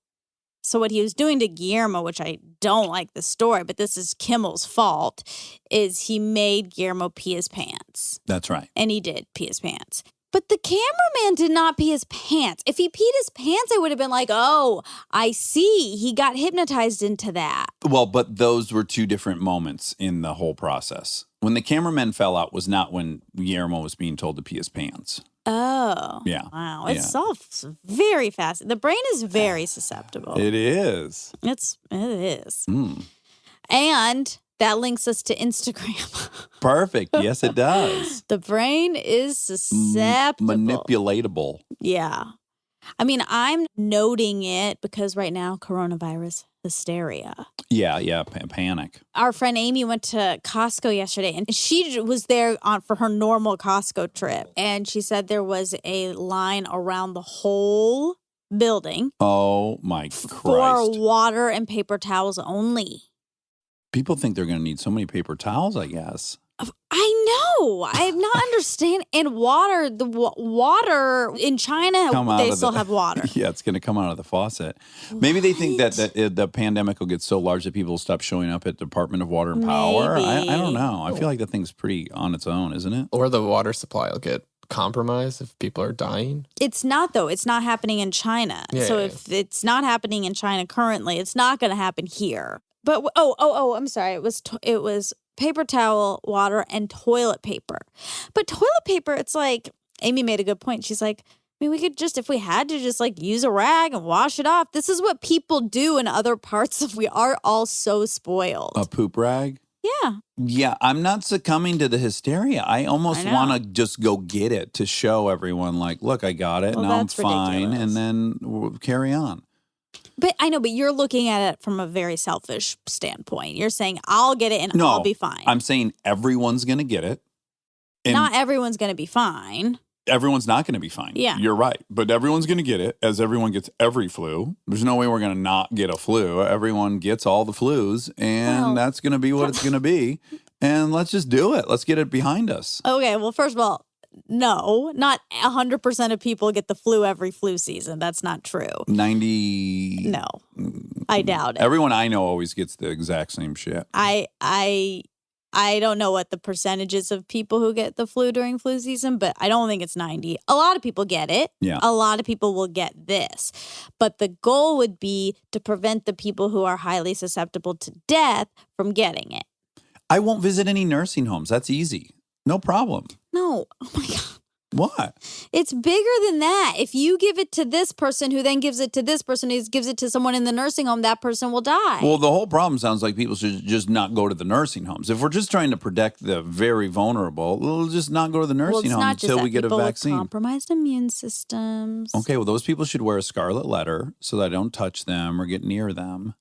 what he was doing to Guillermo, which I don't like the story, but this is Kimmel's fault, is he made Guillermo pee his pants. That's right. And he did pee his pants. But the cameraman did not pee his pants. If he peed his pants, I would have been like, oh, I see. He got hypnotized into that. Well, but those were two different moments in the whole process. When the cameraman fell out was not when Guillermo was being told to pee his pants. Oh. Yeah. Wow. It's all very fast. The brain is very susceptible. It is. It is. Mm. And that links us to Instagram. Perfect. Yes, it does. The brain is susceptible. Manipulatable. Yeah. I mean, I'm noting it because right now, coronavirus hysteria. Yeah, panic. Our friend Amy went to Costco yesterday and she was there for her normal Costco trip. And she said there was a line around the whole building Oh, my for Christ. water and paper towels only. People think they're going to need so many paper towels, I guess. I know. I'm not understanding. And water, water in China, Come out they of still the- have water. Yeah, it's going to come out of the faucet. Maybe they think that the pandemic will get so large that people will stop showing up at Department of Water and Power. I don't Maybe. know. I feel like that thing's pretty on its own, isn't it? Or the water supply will get compromised if people are dying. It's not, though. It's not happening in China. Yeah, So yeah, if it's not happening in China currently, it's not going to happen here. But I'm sorry. It was paper towel, water, and toilet paper. But toilet paper, it's like Amy made a good point. She's like, I mean, we could just, if we had to, just like use a rag and wash it off. This is what people do in other parts of. We are all so spoiled. A poop rag? Yeah. Yeah, I'm not succumbing to the hysteria. I almost I know. want to just go get it to show everyone, like, look, I got it. Well, now I'm that's fine. ridiculous. And then we'll carry on. But I know, but you're looking at it from a very selfish standpoint. You're saying, I'll get it and No, I'll be fine. I'm saying everyone's going to get it. And Not everyone's going to be fine. everyone's not going to be fine. Yeah. You're right. But everyone's going to get it, as everyone gets every flu. There's no way we're going to not get a flu. Everyone gets all the flus, and Well- that's going to be what it's going to be. And let's just do it. Let's get it behind us. Okay, well, first of all, no, not 100% of people get the flu every flu season. That's not true. 90. No, I doubt it. Everyone I know always gets the exact same shit. I I don't know what the percentages of people who get the flu during flu season, but I don't think it's 90. A lot of people get it. Yeah. A lot of people will get this. But the goal would be to prevent the people who are highly susceptible to death from getting it. I won't visit any nursing homes. That's easy. No problem. No. Oh my God. What? It's bigger than that. If you give it to this person who then gives it to this person who gives it to someone in the nursing home, that person will die. Well, the whole problem sounds like people should just not go to the nursing homes. If we're just trying to protect the very vulnerable, we'll just not go to the nursing home until we get a vaccine. With compromised immune systems. Okay, well, those people should wear a scarlet letter so that I don't touch them or get near them.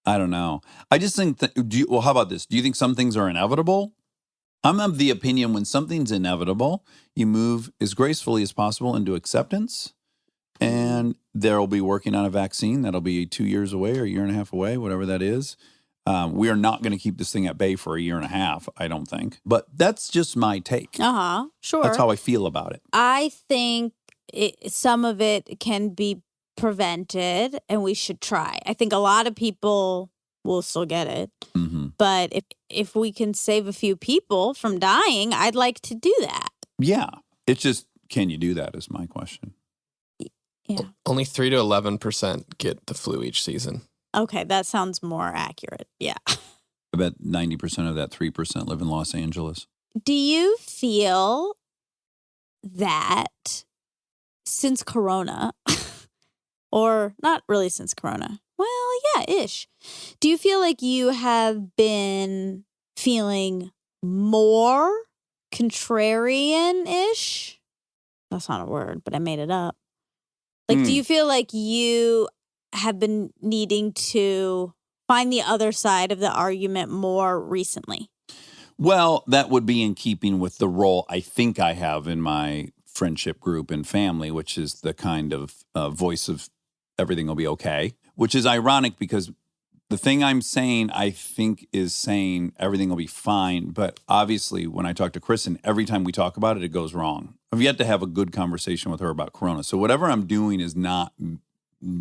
I don't know. I just think well, how about this? Do you think some things are inevitable? I'm of the opinion when something's inevitable, you move as gracefully as possible into acceptance, and they'll be working on a vaccine that'll be 2 years away or a year and a half away, whatever that is. We are not going to keep this thing at bay for a year and a half, I don't think. But that's just my take. Sure. That's how I feel about it. I think some of it can be prevented, and we should try. I think a lot of people will still get it. Mm-hmm. But if we can save a few people from dying, I'd like to do that. Yeah. It's just, can you do that is my question. Yeah. Only 3 to 11% get the flu each season. Okay, that sounds more accurate. Yeah. I bet 90% of that 3% live in Los Angeles. Do you feel that since Corona, or not really since Corona, well, yeah, ish. Do you feel like you have been feeling more contrarian-ish? That's not a word, but I made it up. Like, do you feel like you have been needing to find the other side of the argument more recently? Well, that would be in keeping with the role I think I have in my friendship group and family, which is the kind of voice of everything will be okay, which is ironic because the thing I'm saying, I think, is saying everything will be fine. But obviously, when I talk to Kristen, every time we talk about it, it goes wrong. I've yet to have a good conversation with her about Corona. So whatever I'm doing is not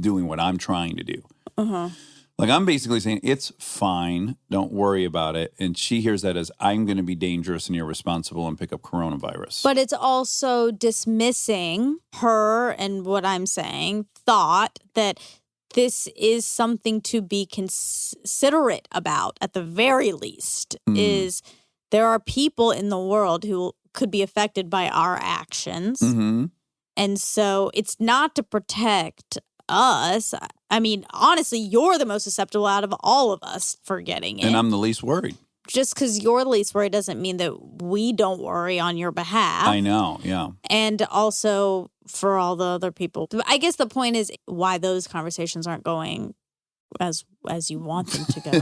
doing what I'm trying to do. Uh-huh. Like, I'm basically saying, it's fine. Don't worry about it. And she hears that as I'm going to be dangerous and irresponsible and pick up coronavirus. But it's also dismissing her and what I'm saying, thought that this is something to be considerate about at the very least, is there are people in the world who could be affected by our actions. Mm-hmm. And so it's not to protect us. I mean, honestly, you're the most susceptible out of all of us for getting it. And I'm the least worried. Just because you're the least worried doesn't mean that we don't worry on your behalf. I know, yeah. And also for all the other people. I guess the point is why those conversations aren't going as you want them to go.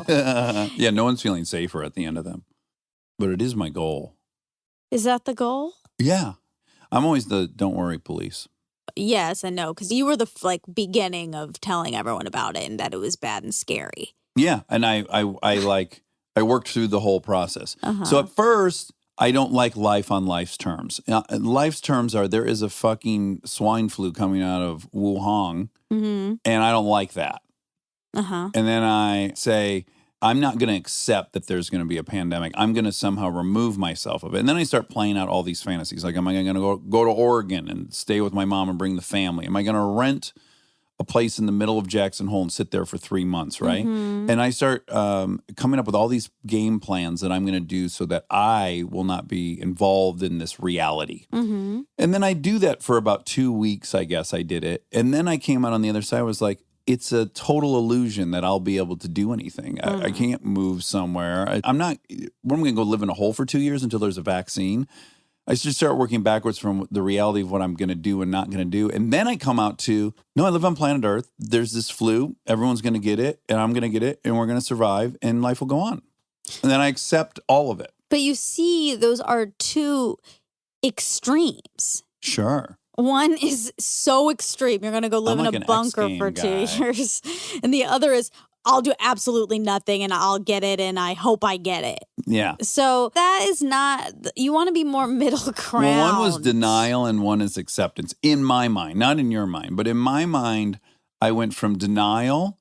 Yeah, no one's feeling safer at the end of them. But it is my goal. Is that the goal? Yeah. I'm always the don't worry police. Yes and no, because you were the beginning of telling everyone about it and that it was bad and scary. Yeah, and I worked through the whole process. Uh-huh. So at first, I don't like life on life's terms. Life's terms are there is a fucking swine flu coming out of Wuhan, and I don't like that. Uh-huh. And then I say, I'm not going to accept that there's going to be a pandemic. I'm going to somehow remove myself of it. And then I start playing out all these fantasies. Like, am I going to go to Oregon and stay with my mom and bring the family? Am I going to rent a place in the middle of Jackson Hole and sit there for 3 months, right? Mm-hmm. And I start coming up with all these game plans that I'm going to do so that I will not be involved in this reality. Mm-hmm. And then I do that for about 2 weeks, I guess I did it. And then I came out on the other side, I was like, it's a total illusion that I'll be able to do anything. I can't move somewhere. I'm not, I'm going to go live in a hole for 2 years until there's a vaccine. I should start working backwards from the reality of what I'm going to do and not going to do. And then I come out to, no, I live on planet Earth. There's this flu. Everyone's going to get it, and I'm going to get it, and we're going to survive, and life will go on. And then I accept all of it. But you see, those are two extremes. Sure. One is so extreme. You're going to go live I'm in like a an bunker X-game for guy. 2 years. And the other is, I'll do absolutely nothing and I'll get it and I hope I get it. Yeah. So that is not, you want to be more middle ground. Well, one was denial and one is acceptance in my mind, not in your mind. But in my mind, I went from denial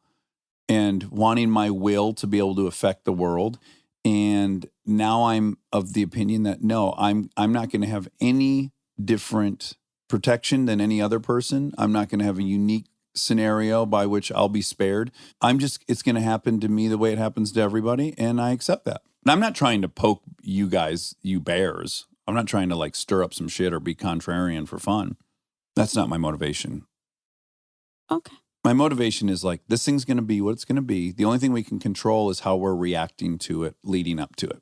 and wanting my will to be able to affect the world and now I'm of the opinion that no, I'm not going to have any different protection than any other person. I'm not going to have a unique scenario by which I'll be spared. It's going to happen to me the way it happens to everybody, and I accept that. And I'm not trying to poke you guys, you bears. I'm not trying to like stir up some shit or be contrarian for fun. That's not my motivation. Okay. My motivation is like, this thing's going to be what it's going to be. The only thing we can control is how we're reacting to it leading up to it.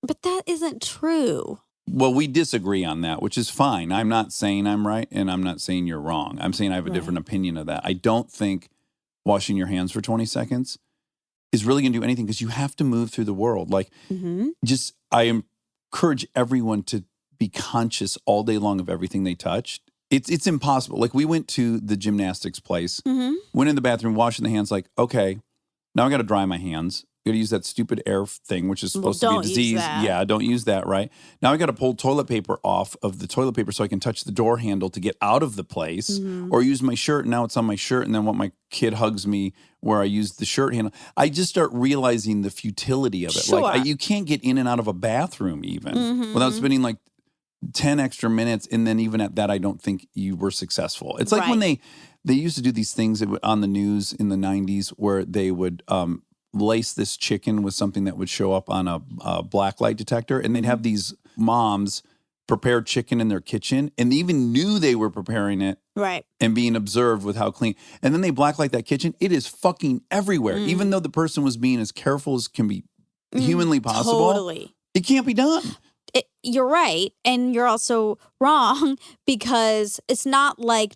But that isn't true. Well, we disagree on that, which is fine. I'm not saying I'm right, and I'm not saying you're wrong. I'm saying I have a different opinion of that. I don't think washing your hands for 20 seconds is really going to do anything because you have to move through the world. Like, I encourage everyone to be conscious all day long of everything they touch. It's impossible. Like, we went to the gymnastics place, went in the bathroom, washing the hands, like, okay, now I got to dry my hands. Got to use that stupid air thing, which is supposed to be a disease. Yeah, don't use that, right? Now I got to pull toilet paper off of the toilet paper so I can touch the door handle to get out of the place, or use my shirt. And now it's on my shirt, and then when my kid hugs me, where I use the shirt handle, I just start realizing the futility of it. Sure. Like, you can't get in and out of a bathroom even without spending like 10 extra minutes, and then even at that, I don't think you were successful. It's like when they used to do these things on the news in the 90s where they would lace this chicken with something that would show up on a black light detector, and they'd have these moms prepare chicken in their kitchen, and they even knew they were preparing it and being observed with how clean. And then they blacklight that kitchen. It is fucking everywhere, even though the person was being as careful as can be humanly possible. Totally. It can't be done. You're right. And you're also wrong because it's not like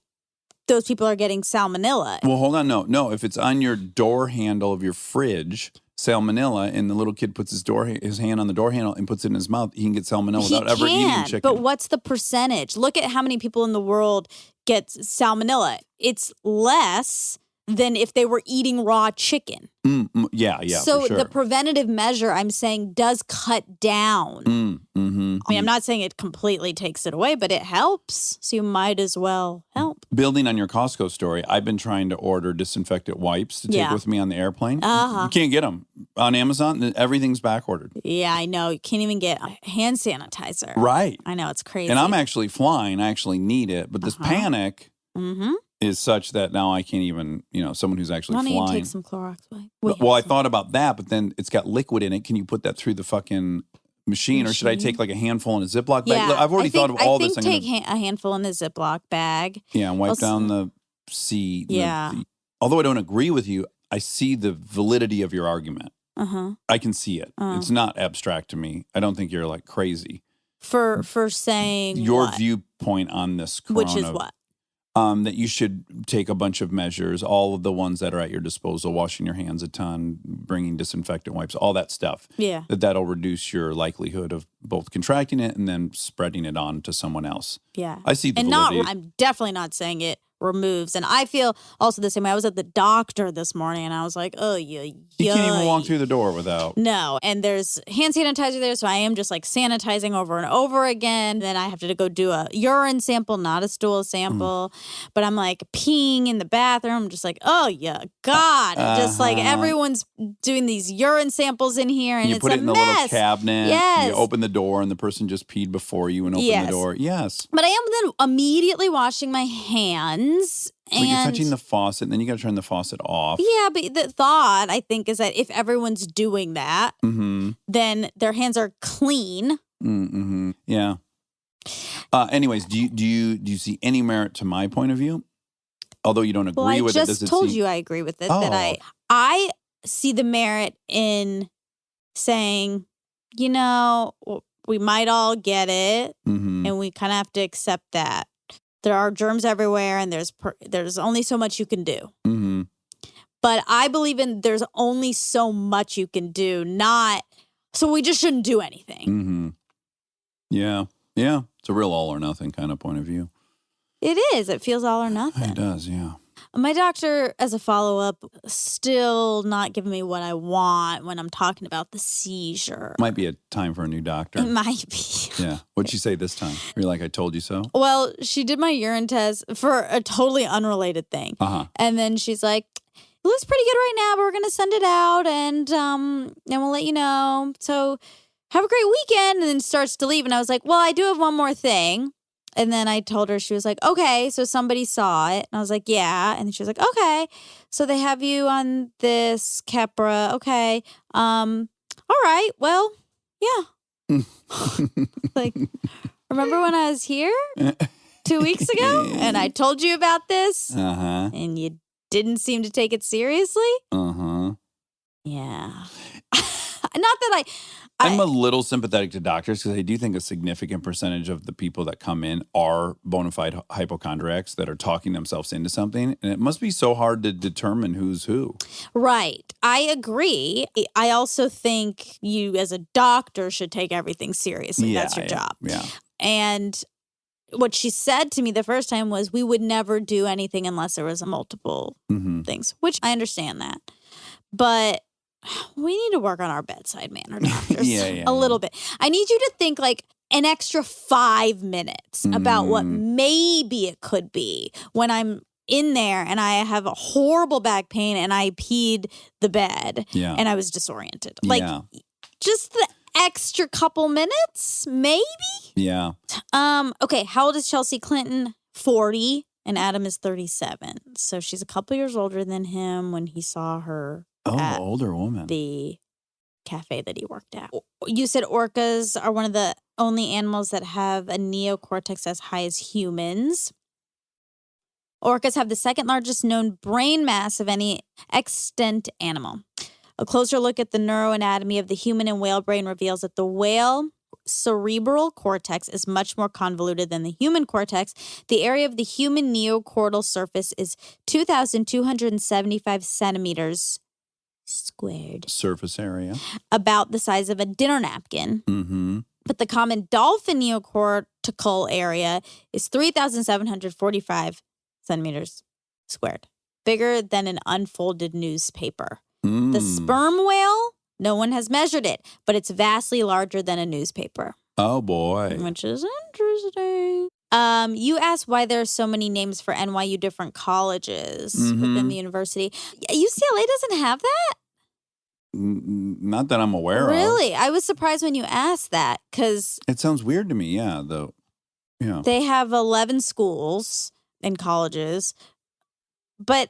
those people are getting salmonella. Well, hold on. No. If it's on your door handle of your fridge, salmonella, and the little kid puts his hand on the door handle and puts it in his mouth, he can get salmonella without ever eating chicken. But what's the percentage? Look at how many people in the world get salmonella. It's less than if they were eating raw chicken. Yeah. So for sure. the preventative measure, I'm saying, does cut down. I mean, I'm not saying it completely takes it away, but it helps. So you might as well help. Building on your Costco story, I've been trying to order disinfectant wipes to take with me on the airplane. You can't get them on Amazon. Everything's back ordered. Yeah, I know. You can't even get hand sanitizer. Right. I know. It's crazy. And I'm actually flying. I actually need it. But this panic is such that now I can't even, someone who's actually flying. Why don't you take some Clorox wipe? Well, I thought about that, but then it's got liquid in it. Can you put that through the fucking machine, or should I take like a handful in a Ziploc bag? Yeah, Look, I've already thought of all this. I think take a handful in the Ziploc bag. Yeah, and wipe down the seat. Yeah. Although I don't agree with you, I see the validity of your argument. I can see it. It's not abstract to me. I don't think you're like crazy. For saying your what? Viewpoint on this Which is what? That you should take a bunch of measures, all of the ones that are at your disposal, washing your hands a ton, bringing disinfectant wipes, all that stuff. Yeah. That'll reduce your likelihood of both contracting it and then spreading it on to someone else. Yeah. I see the and validity. I'm definitely not saying it removes. And I feel also the same way. I was at the doctor this morning and I was like, oh, yeah. You can't even walk through the door without. No. And there's hand sanitizer there. So I am just like sanitizing over and over again. Then I have to go do a urine sample, not a stool sample. But I'm like peeing in the bathroom. I'm just like, oh, yeah, God. Just like everyone's doing these urine samples in here. And you it's put a it in the mess. little cabinet. Yes. You open the door and the person just peed before you and open the door. Yes. But I am then immediately washing my hands. So you're touching the faucet, and then you got to turn the faucet off. Yeah, but the thought, I think, is that if everyone's doing that, then their hands are clean. Yeah. Anyways, do you see any merit to my point of view? Although you don't agree with it, I just told you I agree with it. That I see the merit in saying, we might all get it, and we kind of have to accept that. There are germs everywhere, and there's only so much you can do. But I believe in there's only so much you can do, so we just shouldn't do anything. Yeah. It's a real all or nothing kind of point of view. It is. It feels all or nothing. It does, yeah. My doctor, as a follow-up, still not giving me what I want when I'm talking about the seizure. Might be a time for a new doctor. It might be. Yeah. What'd she say this time? You're like, I told you so? Well, she did my urine test for a totally unrelated thing. And then she's like, it looks pretty good right now, but we're going to send it out and we'll let you know. So have a great weekend, and then starts to leave. And I was like, well, I do have one more thing. And then I told her, she was like, okay, so somebody saw it. And I was like, yeah. And she was like, okay, so they have you on this Kepra. Okay. All right, well, yeah. Like, remember when I was here 2 weeks ago and I told you about this and you didn't seem to take it seriously? Yeah. Not that I'm a little sympathetic to doctors because I do think a significant percentage of the people that come in are bona fide hypochondriacs that are talking themselves into something. And it must be so hard to determine who's who. Right. I agree. I also think you as a doctor should take everything seriously. That's your job. Yeah. And what she said to me the first time was we would never do anything unless there was multiple things, which I understand that. But we need to work on our bedside manner, doctors. A little bit. I need you to think like an extra 5 minutes about what maybe it could be when I'm in there and I have a horrible back pain and I peed the bed and I was disoriented. Like just the extra couple minutes, maybe? Yeah. Okay, how old is Chelsea Clinton? 40, and Adam is 37. So she's a couple years older than him when he saw her. Oh, older woman. The cafe that he worked at. You said orcas are one of the only animals that have a neocortex as high as humans. Orcas have the second largest known brain mass of any extant animal. A closer look at the neuroanatomy of the human and whale brain reveals that the whale cerebral cortex is much more convoluted than the human cortex. The area of the human neocortical surface is 2,275 centimeters squared. Surface area. About the size of a dinner napkin. But the common dolphin neocortical area is 3,745 centimeters squared. Bigger than an unfolded newspaper. The sperm whale, no one has measured it, but it's vastly larger than a newspaper. Oh, boy. Which is interesting. You asked why there are so many names for NYU different colleges within the university. UCLA doesn't have that? Not that I'm aware of. Really? I was surprised when you asked that because it sounds weird to me, though. Yeah. They have 11 schools and colleges, but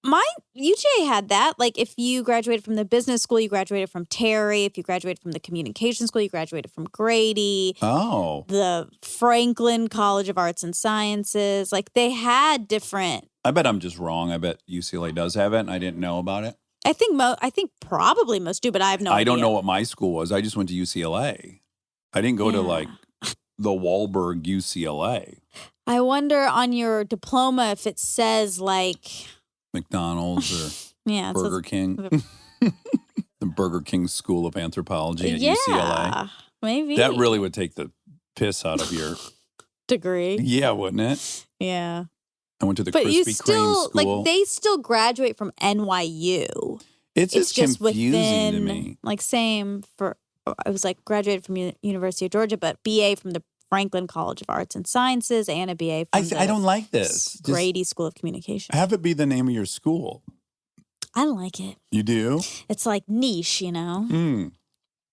UJ had that. Like if you graduated from the business school, you graduated from Terry. If you graduated from the communication school, you graduated from Grady. Oh. The Franklin College of Arts and Sciences. Like they had different. I bet I'm just wrong. I bet UCLA does have it and I didn't know about it. I think probably most do, but I have no idea. I don't know what my school was. I just went to UCLA. I didn't go to like the Wahlberg UCLA. I wonder on your diploma if it says like McDonald's or Burger King. The Burger King School of Anthropology at UCLA. Maybe. That really would take the piss out of your degree. Yeah, wouldn't it? Yeah. I went to the Krispy Kreme school. Like they still graduate from NYU. It's just confusing within, to me. Like same for, I was like graduated from University of Georgia, but BA from the Franklin College of Arts and Sciences and a BA from I don't like this. Grady School of Communication. Have it be the name of your school. I don't like it. You do? It's like niche, you know?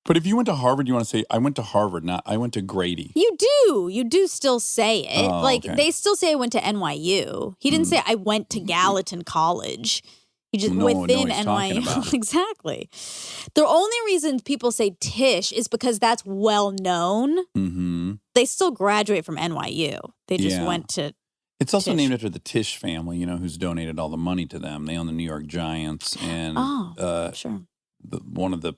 But if you went to Harvard, you want to say, I went to Harvard, not I went to Grady. You do. You do still say it. Oh, like, okay. they still say I went to NYU. He didn't say I went to Gallatin College. He just within NYU. Exactly. The only reason people say Tisch is because that's well known. They still graduate from NYU. They just went to It's also Tisch. named after the Tisch family, you know, who's donated all the money to them. They own the New York Giants. And sure. One of the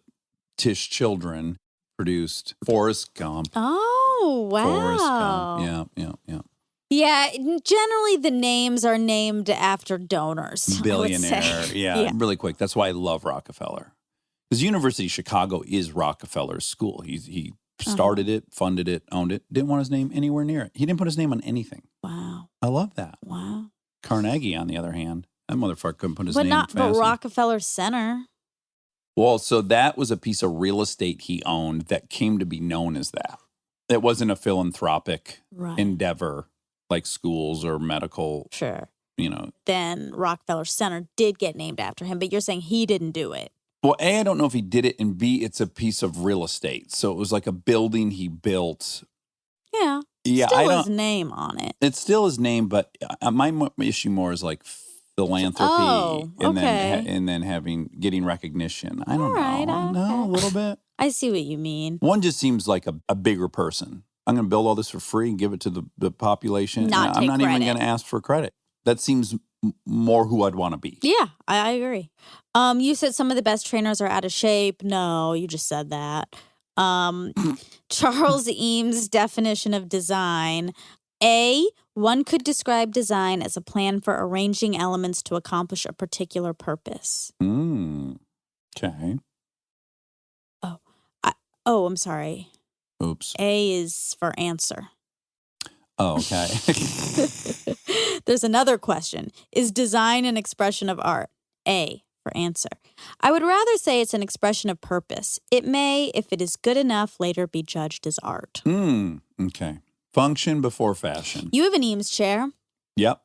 Tisch children produced Forrest Gump. Oh, wow. Forrest Gump. Yeah. Yeah, generally the names are named after donors. Billionaire. Yeah, really quick. That's why I love Rockefeller. Because University of Chicago is Rockefeller's school. He started it, funded it, owned it. Didn't want his name anywhere near it. He didn't put his name on anything. Wow. I love that. Wow. Carnegie, on the other hand, that motherfucker couldn't put his name fast But enough. Rockefeller Center. Well, so that was a piece of real estate he owned that came to be known as that. It wasn't a philanthropic endeavor like schools or medical. Sure. You know. Then Rockefeller Center did get named after him, but you're saying he didn't do it. Well, A, I don't know if he did it, and B, it's a piece of real estate. So it was like a building he built. Yeah. Yeah, Still I don't. his name on it. It's still his name, but my issue more is like philanthropy Oh, okay. and then getting recognition. I don't Alright, know. No, okay. a little bit. I see what you mean. One just seems like a bigger person. I'm going to build all this for free and give it to the population. Not I'm take not even credit. going to ask for credit. That seems more who I'd want to be. Yeah, I agree. You said some of the best trainers are out of shape. No, you just said that. Charles Eames' definition of design. A, one could describe design as a plan for arranging elements to accomplish a particular purpose. Okay. I'm sorry. Oops. A is for answer. Oh, okay. There's another question. Is design an expression of art? A for answer. I would rather say it's an expression of purpose. It may, if it is good enough, later be judged as art. Okay. Function before fashion. You have an Eames chair. Yep.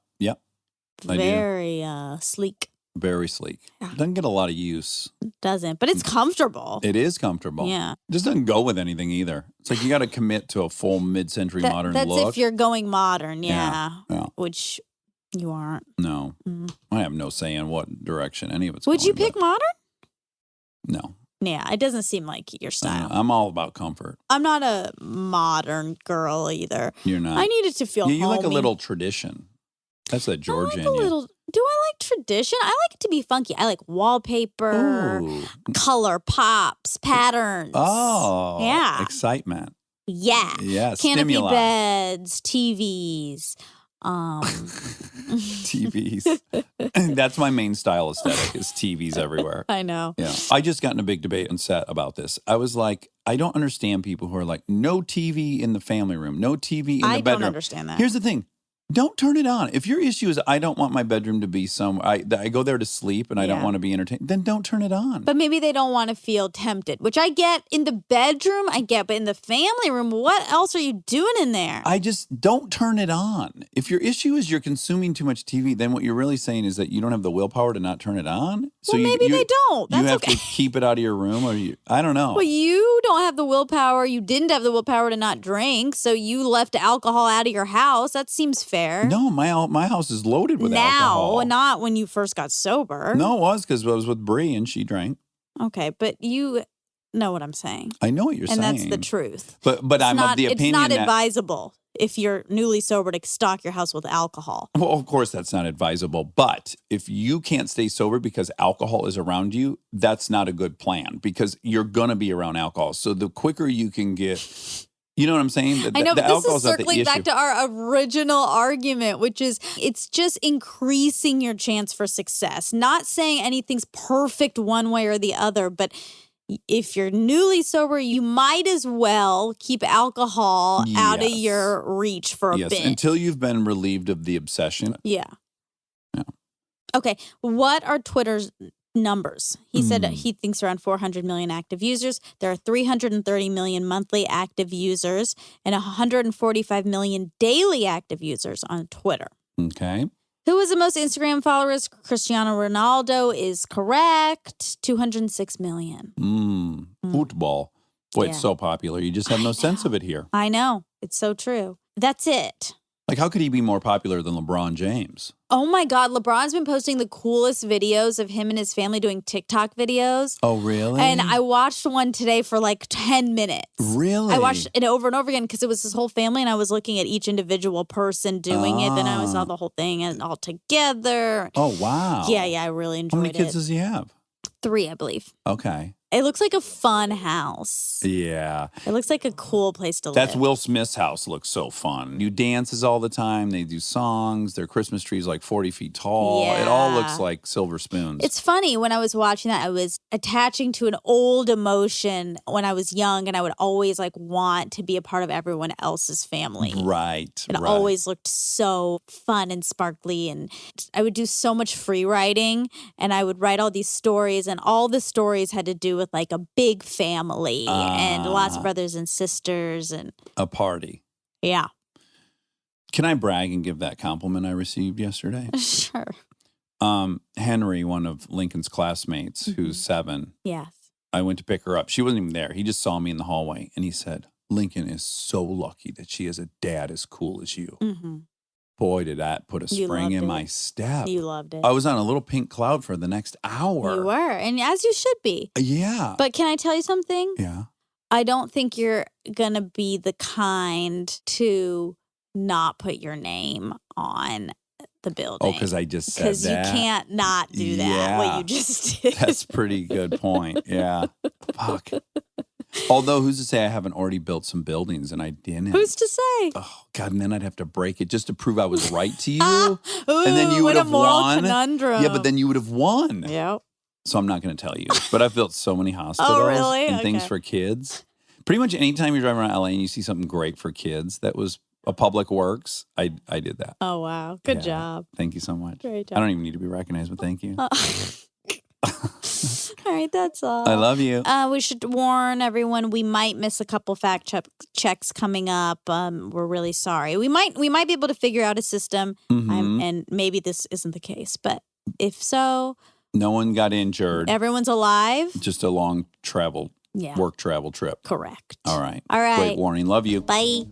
I do. Very sleek. Very sleek. Yeah. Doesn't get a lot of use. Doesn't, but it's comfortable. It is comfortable. Yeah. Just doesn't go with anything either. It's like you got to commit to a full mid-century modern that's look. if you're going modern, yeah. Yeah. Which you aren't. No. Mm. I have no say in what direction any of it's Would going, you pick but modern? No. Yeah, it doesn't seem like your style. I'm all about comfort. I'm not a modern girl either. You're not. I needed to feel You like a homey. little tradition. That's that Georgia in you. Do I like tradition? I like it to be funky. I like wallpaper, Ooh. color pops, patterns. Oh. Yeah. Excitement. Yeah. Yeah. Canopy Stimuli. beds, TVs. TVs. That's my main style aesthetic is TVs everywhere. I know. Yeah. I just got in a big debate on set about this. I was like, I don't understand people who are like, no TV in the family room, no TV in the I bedroom. don't understand that. Here's the thing. Don't turn it on. If your issue is I don't want my bedroom to be somewhere, I go there to sleep and I don't Yeah. want to be entertained, then don't turn it on. But maybe they don't want to feel tempted, which I get in the bedroom. I get, but in the family room, what else are you doing in there? I just don't turn it on. If your issue is you're consuming too much TV, then what you're really saying is that you don't have the willpower to not turn it on. So well, maybe they don't. That's you have okay. to keep it out of your room, or I don't know. Well, you don't have the willpower. You didn't have the willpower to not drink, so you left alcohol out of your house. That seems fair. No, my house is loaded with now, alcohol. not when you first got sober. No, it was because I was with Bree and she drank. Okay, but you know what I'm saying. I know what you're And saying. that's the truth. But I'm of the opinion it's not that advisable if you're newly sober to stock your house with alcohol. well, of course that's not advisable. But if you can't stay sober because alcohol is around you, that's not a good plan because you're gonna be around alcohol. So the quicker you can get. You know what I'm saying? I know, the but this is alcohol's not the circling back issue. to our original argument, which is it's just increasing your chance for success. Not saying anything's perfect one way or the other, but if you're newly sober, you might as well keep alcohol out of Yes. your reach for a Yes, bit. until you've been relieved of the obsession. Yeah. Yeah. Okay. What are Twitter's numbers? He said he thinks around 400 million active users. There are 330 million monthly active users and 145 million daily active users on Twitter. Okay. Who is the most Instagram followers? Cristiano Ronaldo is correct. 206 million. Football. Boy, it's Yeah. so popular. You just have no sense of it here. I know. It's so true. That's it. Like, how could he be more popular than LeBron James? Oh my God. LeBron's been posting the coolest videos of him and his family doing TikTok videos. Oh, really? And I watched one today for like 10 minutes. Really? I watched it over and over again because it was his whole family and I was looking at each individual person doing it. Then I saw the whole thing and all together. Oh, wow. Yeah, I really enjoyed How many kids it. does he have? 3, I believe. Okay. It looks like a fun house. Yeah. It looks like a cool place to That's live. Will Smith's house. Looks so fun. You dances all the time. They do songs. Their Christmas tree's like 40 feet tall. It all looks Yeah. like silver spoons. It's funny, when I was watching that, I was attaching to an old emotion when I was young, and I would always like want to be a part of everyone else's family. right. It right. always looked so fun and sparkly, and I would do so much free writing, and I would write all these stories, and all the stories had to do with like a big family and lots of brothers and sisters, and a party. yeah. Can I brag and give that compliment I received yesterday? Sure. Henry, one of Lincoln's classmates, who's 7, Yes. I went to pick her up. She wasn't even there. He just saw me in the hallway and he said, Lincoln is so lucky that she has a dad as cool as you. Mm-hmm. Boy, did that put a You spring loved in it. my step. You loved it. I was on a little pink cloud for the next hour. You were. And as you should be. Yeah. But can I tell you something? Yeah. I don't think you're going to be the kind to not put your name on the building. Oh, because I just said that. Because you can't not do that, Yeah. what you just did. That's pretty good point. Yeah. Fuck. Although, who's to say I haven't already built some buildings and I didn't? Who's to say? Oh, God. And then I'd have to break it just to prove I was right to you. Ooh, and then you would what a have moral won. conundrum. Yeah, but then you would have won. Yep. So I'm not going to tell you. But I've built so many hospitals really? and things Okay. for kids. Pretty much anytime you're driving around LA and you see something great for kids that was a public works, I did that. Oh, wow. Good Yeah. job. Thank you so much. Great I job. don't even need to be recognized, but thank you. All right, that's all. I love you. We should warn everyone we might miss a couple fact checks coming up. We're really sorry. We might be able to figure out a system, Mhm. and maybe this isn't the case. But if so, No one got injured. everyone's alive. Just a long Yeah, work travel trip. correct. All right. All right. Great warning. Love you. Bye.